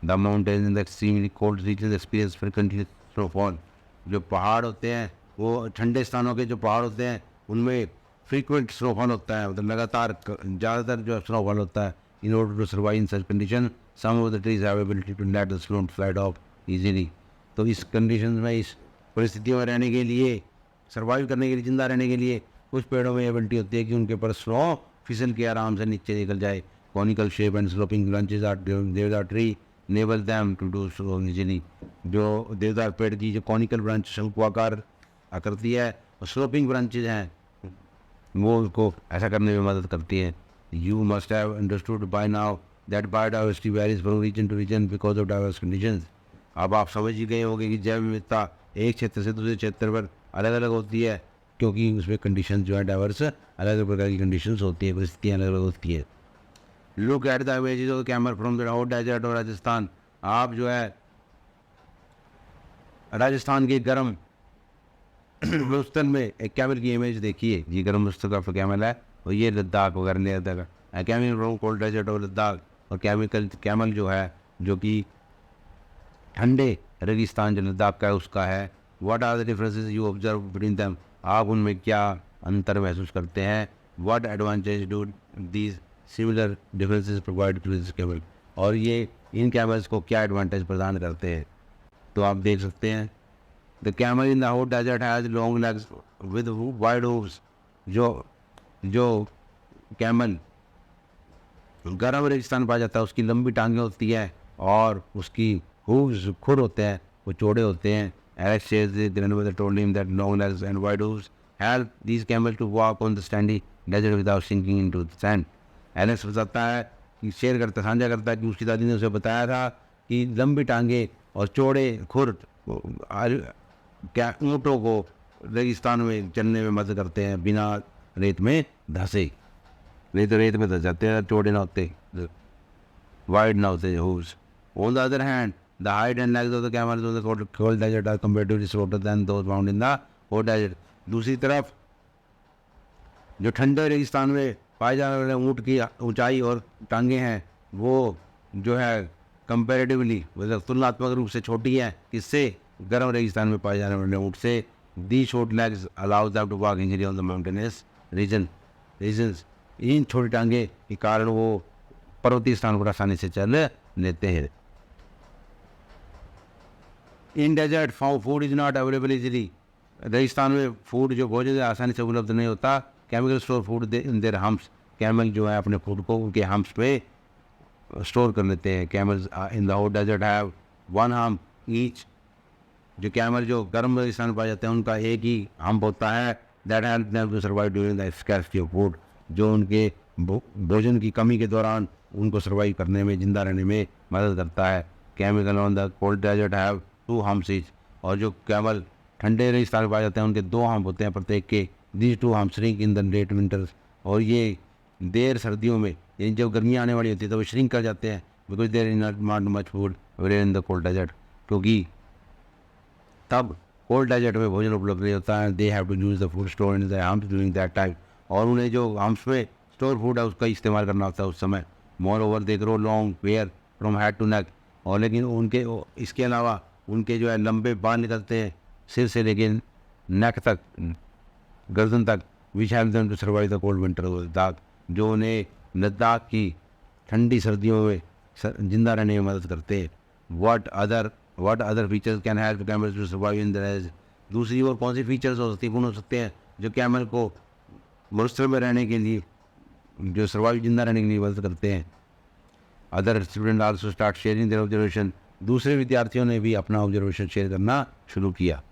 Speaker 1: The mountain in the extremely cold region experience frequently snowfall, जो पहाड़ होते हैं वो ठंडे स्थानों के जो पहाड़ होते हैं उनमें फ्रीक्वेंट स्नोफॉल होता है, मतलब लगातार ज़्यादातर जो स्नोफॉल होता है। In order to survive in such condition some of the trees have ability to let the snow slide off easily. तो इस कंडीशन में, इस परिस्थितियों में रहने के लिए, सर्वाइव करने के लिए, जिंदा रहने के लिए कुछ पेड़ों में एबिलिटी होती है कि उनके ऊपर स्नो फिसल के आराम से नीचे निकल जाए। Conical shape and sloping branches are deodar tree enable them to do so easily. जो देवदार पेड़ की जो कॉनिकल ब्रांच शंकुआकार आकृति है और स्लोपिंग ब्रांचेज हैं वो उसको ऐसा करने में मदद करती है। You must have understood by now that biodiversity varies from region to region because of diverse conditions. अब आप समझ ही गए होंगे कि जैव विविधता एक क्षेत्र से दूसरे क्षेत्र पर अलग अलग होती है, क्योंकि उसमें कंडीशन जो है डाइवर्स अलग अलग प्रकार की कंडीशंस होती है, परिस्थितियाँ अलग अलग होती है। Look at the images of camel from the hot desert और राजस्थान। आप जो है राजस्थान के गर्म मरुस्थल में एक कैमल की इमेज देखिए, ये गर्म मरुस्थल का कैमल है और ये लद्दाख वगैरह ले लद्दाख है। कैमल फ्रॉम कोल्ड डेजर्ट और लद्दाख, और कैमल जो है जो कि ठंडे रेगिस्तान जो लद्दाख का है उसका है। What are the differences you observe between them, आप उनमें क्या अंतर महसूस करते हैं। What advantage do these similar differences provide to this camel, और ये इन कैमल्स को क्या एडवांटेज प्रदान करते हैं। तो आप देख सकते हैं the camel in the hot desert has long legs with wide hooves. जो कैमल गर्म रेगिस्तान पाया जाता है उसकी लंबी टांगें होती है और उसकी हूव्स खुर होते हैं वो चौड़े होते हैं। Alex says the grandmother told him that long legs and wide hooves help these camels to walk on the sandy desert without sinking into the sand। Alex बताता है कि साझा करता है कि उसकी दादी ने उसे बताया था कि लंबी टांगे और चौड़े खुर क्या ऊँटों को रेगिस्तान में चलने में मदद करते हैं बिना रेत में धंसे। नहीं तो रेत में धंस जाते हैं, चौड़े ना होते, वाइड ना होते hooves. On the other hand, the height and legs of the camels of the cold desert are comparatively shorter than those found in the hot desert। दूसरी तरफ जो ठंडे रेगिस्तान में पाए जाने वाले ऊँट की ऊंचाई और टांगे हैं वो जो है कंपैरेटिवली मतलब तुलनात्मक रूप से छोटी है किससे, गर्म रेगिस्तान में पाए जाने वाले ऊँट से। The short legs allows them to walk easily on the mountainous regions. इन छोटी टांगे के कारण वो पर्वतीय स्थान पर आसानी से चल लेते हैं। In desert food is not available easily, रेगिस्तान में फूड जो भोजन है आसानी से उपलब्ध नहीं होता। Chemical store food in their humps, camel जो है अपने फूड को उनके हम्प्स पे स्टोर कर लेते हैं। Camels in the hot desert have one hump each, जो कैमल जो गर्म रेगिस्तान में पाए जाते हैं उनका एक ही हम्प होता है। That help them to survive during the scarcity of food, जो उनके भोजन की कमी के दौरान उनको सर्वाइव करने में, जिंदा रहने में मदद करता है। Camels on the cold desert have two humps each, और जो कैमल ठंडे रेगिस्तान में पाए जाते हैं उनके दो हम्प होते हैं प्रत्येक के। These two humps shrink in the late winters, और ये देर सर्दियों में, यानी जब गर्मियाँ आने वाली होती है तो वो श्रिंक कर जाते हैं। Because there is not much food available in the cold desert, क्योंकि तब कोल्ड डेजर्ट में भोजन उपलब्ध नहीं होता है। They have to use the food store in the humps during that time, और उन्हें जो हम्प्स में स्टोर फूड है उसका इस्तेमाल करना होता है उस समय। Moreover they grow long hair from head to neck, और लेकिन उनके इसके अलावा उनके जो है लंबे बाल निकलते हैं सिर से लेके नेक तक, गर्दन तक। Which help them to survive the cold winter Ladakh, जो उन्हें लद्दाख की ठंडी सर्दियों में जिंदा रहने में मदद करते हैं। What other features can help camels to survive in the desert, दूसरी और कौन सी फीचर्स हो सकती गुण हो सकते हैं जो कैमल को मरुस्थल में रहने के लिए, जो सर्वाइव जिंदा रहने के लिए मदद करते हैं। Other student also start sharing their observation, दूसरे विद्यार्थियों ने भी अपना ऑब्जर्वेशन शेयर करना शुरू किया।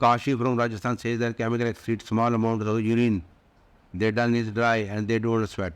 Speaker 1: Kashi from Rajasthan says that camels excrete small amount of urine, their tongue is dry and they don't sweat.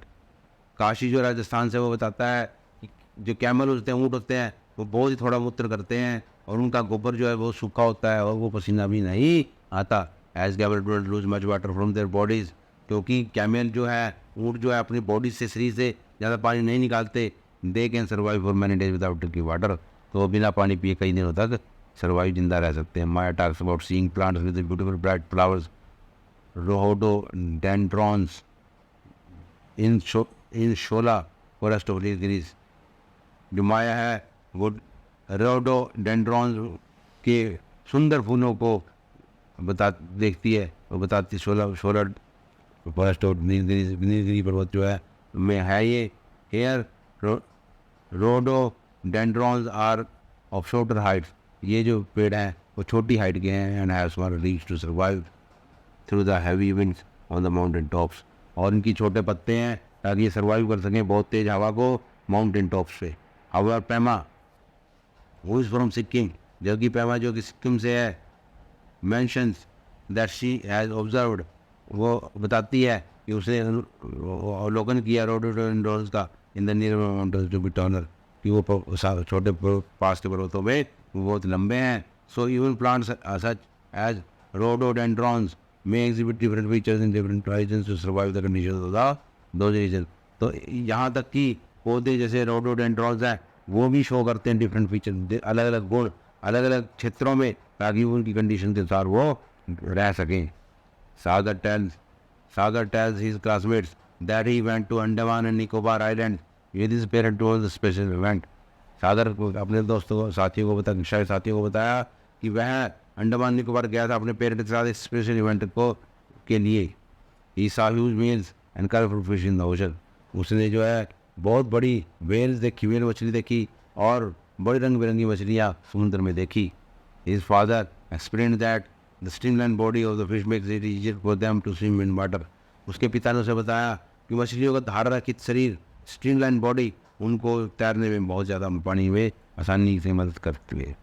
Speaker 1: Kashi जो राजस्थान से वो बताता है कि जो कैमल होते हैं, ऊँट होते हैं, वो बहुत ही थोड़ा मूत्र करते हैं और उनका गोबर जो है वो सूखा होता है और वो पसीना भी नहीं आता। As camel don't lose much water from their bodies, क्योंकि कैमल जो है, ऊँट जो है अपनी बॉडी से, शरीर से ज़्यादा पानी नहीं निकालते। They can survive for many days without drinking water, तो बिना पानी पिए कई दिनों तक सर्वाइव जिंदा रह सकते हैं। Maya talks about seeing plants with beautiful bright flowers, rhododendrons in shola forest of Nilgiris. जो माया है वो रोहोडोडेंड्रॉन्स के सुंदर फूलों को देखती है, वो बताती शोला फॉरेस्ट ऑफ नीलगिरी पर्वत जो है में है ये। Here rhododendrons are of shorter heights, ये जो पेड़ हैं वो छोटी हाइट के हैं। And have small leaves to survive through the heavy winds on the mountain tops, और इनकी छोटे पत्ते हैं ताकि ये सर्वाइव कर सकें बहुत तेज हवा को माउंटेन टॉप्स पे। However Pema who is from Sikkim, जबकि पेमा जो कि सिक्किम से है, mentions that she has observed, वो बताती है कि उसने अवलोकन किया रोडोडेंड्रॉन्स का in the near mountains to be taller, कि वो छोटे पास के पर्वतों में बहुत लंबे हैं। So even plants such as rhododendrons may exhibit different features in different regions to survive the conditions of the those region. तो यहाँ तक कि पौधे जैसे रोडोडेंड्रॉन्स हैं वो भी शो करते हैं डिफरेंट फीचर, अलग अलग गुण अलग अलग क्षेत्रों में, ताकि उनकी कंडीशन के अनुसार वो रह सकें। Sagar tells his classmates that he went to Andaman and Nicobar Island with his parents towards the special event. सागर को अपने दोस्तों को, साथियों को बताया, शायद साथियों को बताया कि वह अंडमान निकोबार गया था अपने पेरेंट्स के साथ इस स्पेशल इवेंट को के लिए। He saw huge whales and colorful fish in the ocean. उसने जो है बहुत बड़ी वेल्स देखी, वेल मछली देखी और बड़ी रंग बिरंगी मछलियाँ समुद्र में देखी। His father explained that the streamlined body of the fish makes it easier for them to swim in water. उसके पिता ने उसे बताया कि मछलियों का धारारहित शरीर, स्ट्रीमलाइन बॉडी, उनको तैरने में बहुत ज़्यादा पानी में आसानी से मदद करती है।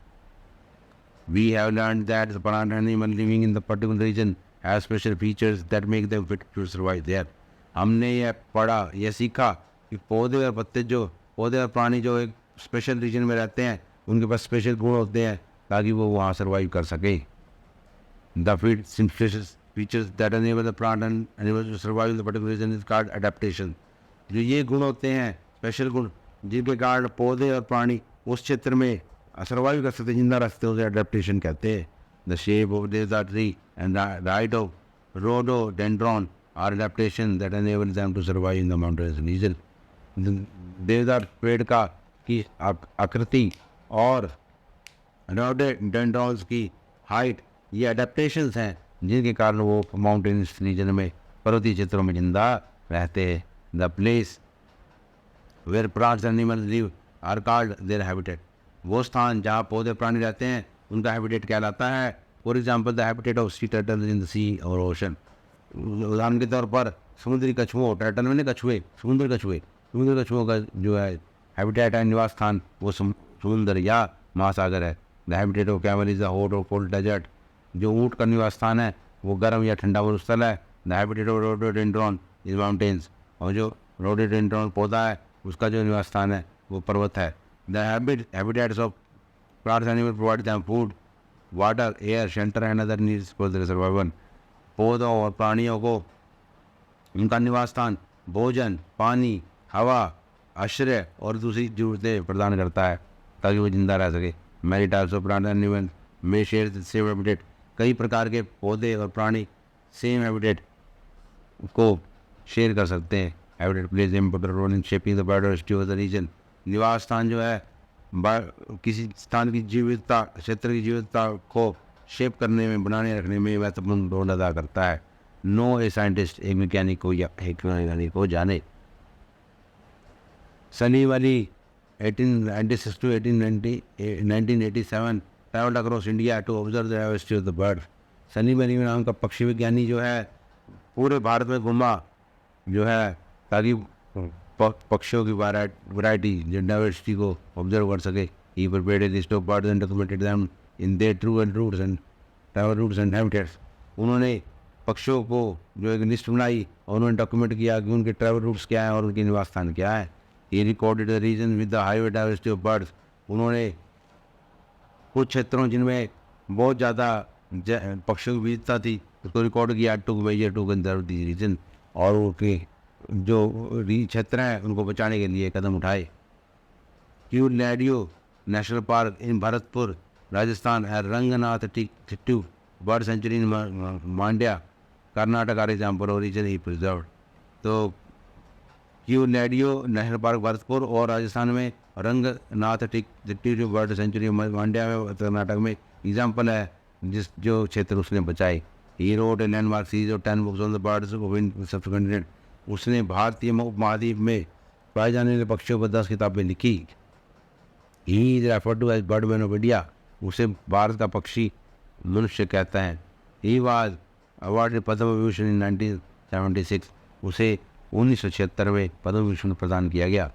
Speaker 1: We have learned that the plant animal living in the particular region has special features that make them fit to survive there. हमने यह पढ़ा, यह सीखा कि पौधे और पत्ते जो, पौधे और प्राणी जो एक स्पेशल रीजन में रहते हैं उनके पास स्पेशल गुण होते हैं ताकि वो वहाँ सर्वाइव कर सकें। The features that enable the plant and animals to survive in the particular region is called adaptation. जो ये गुण होते हैं, स्पेशल गुण, जिनके कारण पौधे और प्राणी उस क्षेत्र में सर्वाइव कर सकते, जिंदा रह सकते, उसे अडेप्टेशन कहते हैं। The shape of the tree and the height of rhododendron are adaptation that enable them to survive in the mountainous region. देवदार पेड़ का की आकृति और रोडोडेंड्रॉन्स की हाइट, ये अडेप्टेशंस हैं जिनके कारण वो माउंटेन्स रीजन में पर्वतीय क्षेत्रों में जिंदा रहते हैं। The place where plants animal live are called their habitat. वो स्थान जहाँ पौधे प्राणी रहते हैं उनका हैबिटेट कहलाता है। For example the habitat of sea turtle in the sea और ओशन। उदाहरण के तौर पर समुद्री कछुओं, टर्टल में कछुए, समुद्र कछुओं का जो है हैबिटेट है, निवास स्थान, वो समुद्र या महासागर है। The habitat of camel is the hot और कोल्ड डेजर्ट। जो ऊँट का निवास स्थान है वो गर्म या ठंडा मरुस्थल है। The habitat of rhododendron is mountains. और जो रोडोडेंड्रॉन पौधा है उसका जो निवास स्थान है वो पर्वत है। The habitats of plants animal provide them food, water, air, shelter and other needs for their survival. पौधों और प्राणियों को उनका निवास स्थान भोजन, पानी, हवा, आश्रय और दूसरी जरूरतें प्रदान करता है ताकि वो जिंदा रह सके। Many types of plant animal may share the same habitat. कई प्रकार के पौधे और प्राणी सेम हैबिटेट को शेयर कर सकते हैं। Habitat plays important role in shaping the biodiversity of the region. निवास स्थान जो है किसी स्थान की जीवितता, क्षेत्र की जीवितता को शेप करने में, बनाने रखने में महत्वपूर्ण रोल अदा करता है। नो ए साइंटिस्ट, एक वैज्ञानिक को या एक वैज्ञानिक को जाने। सनी वाली 1896 to 1987 travelled across India to observe the diversity of the bird. सनी वाली नाम का पक्षी विज्ञानी जो है पूरे भारत में घूमा जो है ताकि पक्षियों की वैरायटी, डाइवर्सिटी को ऑब्जर्व कर सके। He prepared a list of birds and documented them in their true and routes and travel routes and habitats. उन्होंने पक्षियों को जो एक लिस्ट बनाई और उन्होंने डॉक्यूमेंट किया कि उनके ट्रैवल रूट्स क्या हैं और उनके निवास स्थान क्या है। He recorded the region with the high diversity of birds. उन्होंने कुछ क्षेत्रों जिनमें बहुत ज़्यादा पक्षियों की विविधता थी उसको रिकॉर्ड किया, to measure to conserve the region, और उनके जो क्षेत्र हैं उनको बचाने के लिए कदम उठाए। Keoladeo National Park in Bharatpur Rajasthan है Ranganathittu bird sanctuary in Mandya Karnataka are example और रीजन ही प्रिजर्व। तो क्यूलेडियो नेशनल पार्क भरतपुर और राजस्थान में रंगनाथ टिट्टू जो बर्ड सेंचुरी मांड्या में कर्नाटक में एग्जाम्पल है जो क्षेत्र उसने बचाए। He wrote a landmark series of 10 books on the birds of subcontinent. उसने भारतीय महाद्वीप में पाए जाने वाले पक्षियों पर 10 किताबें लिखी। He is referred to as bird man of India. उसे भारत का पक्षी मनुष्य कहता है। He was award Padma Vibhushan in 1976। उसे 1976 में पद्म विभूषण प्रदान किया गया।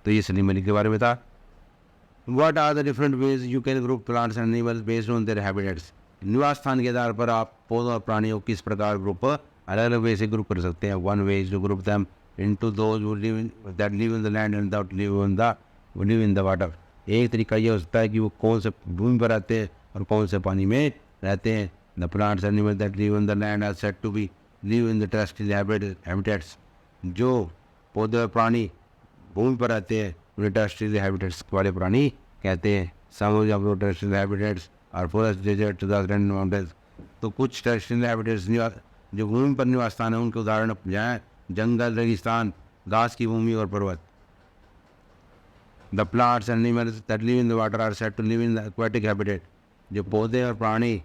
Speaker 1: तो ये सलीम अली के बारे में था। What are the different ways you can group plants and animals based on their habitats? निवास स्थान के आधार पर आप पौधों और प्राणियों को किस प्रकार ग्रुप अलग अलग वे से ग्रुप कर सकते हैं। One way is to group them into those who live in the land and that live in the water. एक तरीका यह हो सकता है कि वो कौन से भूमि पर रहते हैं और कौन से पानी में रहते हैं। The plants and animals that live in the land are said to be live in the terrestrial habitats. जो पौधे और प्राणी भूमि पर रहते हैं उन्हें टेरेस्ट्रियल हैबिटेट्स वाले प्राणी कहते हैं। Some of terrestrial habitats are forest, desert, grassland, mountains. तो कुछ टेरेस्ट्रियल हैबिटेट्स जो भूमि पर निवास स्थान है उनके उदाहरण जाएँ जंगल, रेगिस्तान, घास की भूमि और पर्वत। The plants and animals that live in the water are said to live in the aquatic habitat. जो पौधे और प्राणी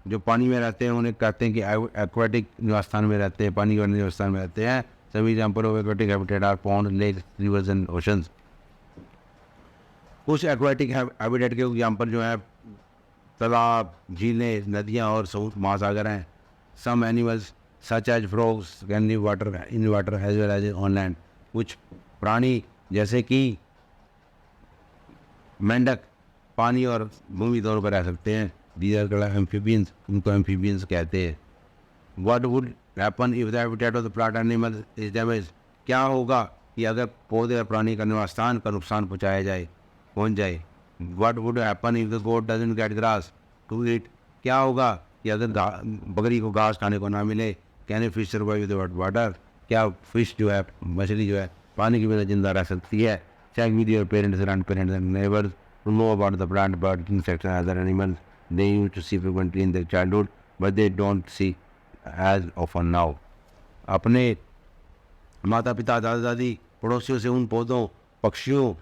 Speaker 1: जो पानी में रहते हैं उन्हें कहते हैं कि एक्वेटिक निवास स्थान में रहते हैं, पानी के निवास स्थान में रहते हैं। सभी example of aquatic habitat are pond, lake, rivers and oceans. कुछ एक्वेटिक हैबिटेट के एग्जाम्पल जो है तालाब, झीलें, नदियाँ और समुद्र महासागर हैं। Some animals such as frogs can live in water as well as on land. कुछ प्राणी जैसे कि मेंढक पानी और भूमि दोनों पर रह सकते हैं। दीज आर कॉल्ड एम्फीबियंस, उनको एम्फीबियंस कहते हैं। What would happen if the habitat of the plant animal is damage. क्या होगा कि अगर पौधे और प्राणी का निवास स्थान का नुकसान पहुँच जाए। What would happen if the goat doesn't get grass to eat. क्या होगा कि अगर बकरी को घास खाने को ना मिले। Can a fish survive with water. क्या फिश जो है, मछली जो है पानी के बिना जिंदा रह सकती है। Check with your parents, grand parents and neighbours to know about the plant, bird, insects and other animals they used to see frequently in their childhood but they don't see as often now। अपने माता पिता, दादा दादी, पड़ोसियों से उन पौधों, पक्षियों,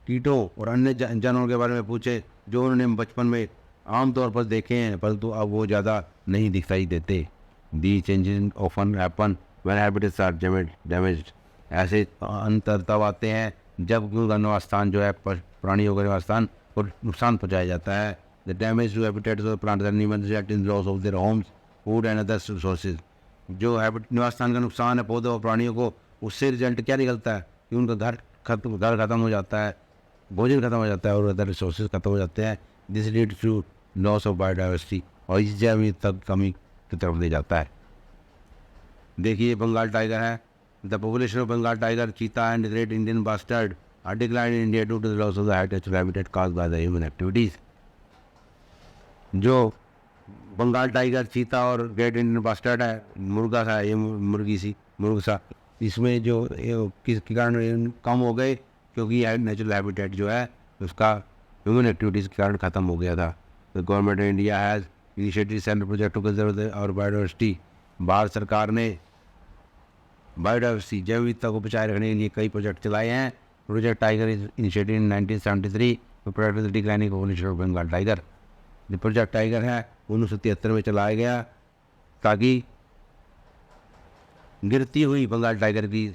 Speaker 1: कीटों और अन्य जानवरों के बारे में पूछे जो उन्होंने बचपन में आमतौर पर देखे हैं परंतु अब वो ज़्यादा नहीं दिखाई देते। The changes often happen when habitats are damaged. ऐसे अंतर तब आते हैं जब उनका निवास स्थान जो है प्राणियों का निवास स्थान को नुकसान पहुँचाया जाता है। The damage to habitats of plants animals result in loss of their homes food and other resources. जो निवास स्थान का नुकसान है पौधों और प्राणियों को, उससे रिजल्ट क्या निकलता है कि उनका घर खत्म हो जाता है, भोजन खत्म हो जाता है और अदर रिसोर्सेज खत्म हो जाते हैं। This leads to loss of biodiversity, और इस जैव विविधता की कमी की तरफ ले जाता है। देखिए बंगाल टाइगर है। The population of Bengal tiger, cheetah and great Indian bustard are decline in India due to the loss of the हाइटेचुरल habitat caused by the human activities. जो बंगाल टाइगर, चीता और ग्रेट इंडियन बास्टर्ड है, मुर्गा सा, ये मुर्ग सा, इसमें जो किसके कारण कम हो गए, क्योंकि नेचुरल हैबिटेट जो है उसका ह्यूमन एक्टिविटीज़ के कारण ख़त्म हो गया था। The government of India has initiated several project to conserve our biodiversity. भारत सरकार ने बायोडाइवर्सिटी जैव विविधता को बचाए रखने के लिए कई प्रोजेक्ट चलाए हैं। Project tiger is initiated in 1973 to protect the declining population of Bengal tiger. जो प्रोजेक्ट टाइगर है 1973 में चलाया गया ताकि गिरती हुई बंगाल टाइगर की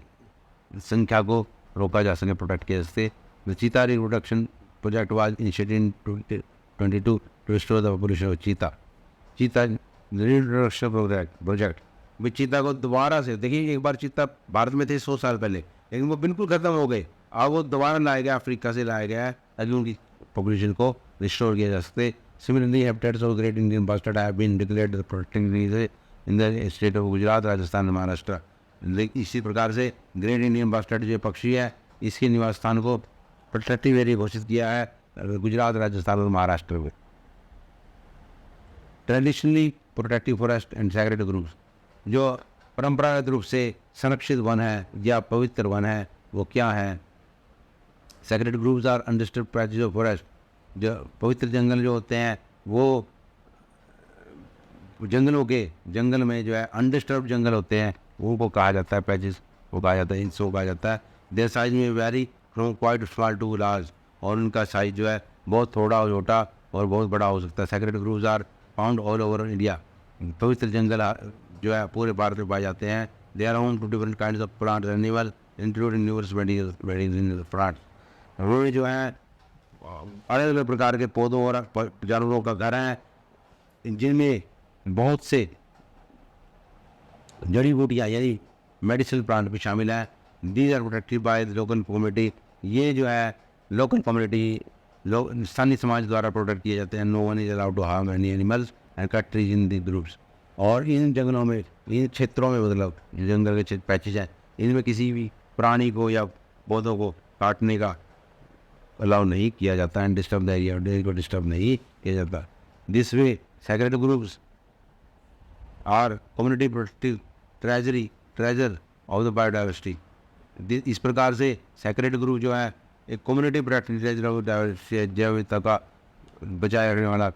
Speaker 1: संख्या को रोका जा सके, प्रोटेक्ट किया जा सके। The cheetah reproduction project was initiated in 2022 to restore the population of cheetah. Cheetah reproduction project भी चीता को दोबारा से, देखिए एक बार चीता भारत में थे 100 साल पहले, लेकिन वो बिल्कुल ख़त्म हो गए। अब वो दोबारा लाया गया, अफ्रीका से लाया गया है ताकि उनकी पॉपुलेशन को रिस्टोर किया जा सके। Similarly habitats of great Indian bustard have been declared protecting in the state of Gujarat, Rajasthan और महाराष्ट्र। इसी प्रकार से ग्रेट इंडियन बास्टर्ड जो पक्षी है, इसके निवास स्थान को प्रोटेक्टिव एरिया घोषित किया है गुजरात, राजस्थान और महाराष्ट्र में। Traditionally protective forest and sacred groups, जो परंपरागत रूप से संरक्षित वन है या पवित्र वन है, वो क्या है? Sacred groups are undisturbed patches of forest. जो पवित्र जंगल जो होते हैं वो जंगल में जो है अनडिस्टर्ब जंगल होते हैं, उनको कहा जाता है पैचेस, वो कहा जाता है, इंसो कहा जाता है। Their size may vary from quite small to large, और उनका साइज जो है बहुत थोड़ा छोटा और बहुत बड़ा हो सकता है। Sacred groups are found all over India. पवित्र जंगल जो है पूरे भारत में पाए जाते हैं। They are home to different kinds of plants and animal including numerous plants. उन्होंने जो है अलग अलग प्रकार के पौधों और जानवरों का घर है, जिनमें बहुत से जड़ी बूटियाँ यानी मेडिसिनल प्लांट भी शामिल हैं। These are protected by the local community. ये जो है लोकल कम्युनिटी, स्थानीय समाज द्वारा प्रोटेक्ट किए जाते हैं। No one is allowed to harm any animals and cut trees in the groups. और इन जंगलों में, इन क्षेत्रों में, मतलब जंगल के पैचेज हैं, इनमें किसी भी प्राणी को या पौधों को काटने का अलाउ नहीं किया जाता है। डिस्टर्ब द एरिया को डिस्टर्ब नहीं किया जाता। This way sacred groups are community protective treasure of the biodiversity. इस प्रकार से सैक्रेड ग्रुप जो है एक community protective treasure of diversity, जैव विविधता का बचाए रखने वाला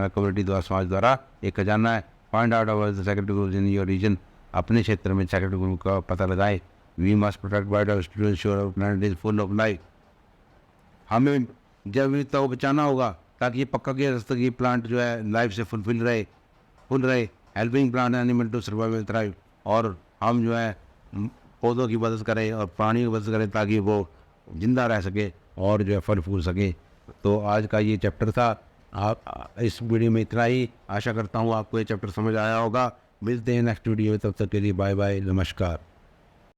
Speaker 1: कम्युनिटी द्वारा, समाज द्वारा एक खजाना है। Find out about the sacred groups in your region. अपने क्षेत्र में सैक्रेड ग्रुप का पता लगाए। We must protect biodiversity to ensure our planet is full of life. हमें जैव विविधता को बचाना होगा ताकि ये पक्का किया जा सके कि प्लांट जो है लाइफ से फुल रहे, helping plant animal to survive and thrive. और हम जो है पौधों की मदद करें और प्राणियों की मदद करें ताकि वो जिंदा रह सके और जो है फल फूल सके। तो आज का ये चैप्टर था। आप इस वीडियो में इतना ही। आशा करता हूँ आपको ये चैप्टर समझ आया होगा। मिलते हैं नेक्स्ट वीडियो में, तब तक के लिए बाय बाय, नमस्कार।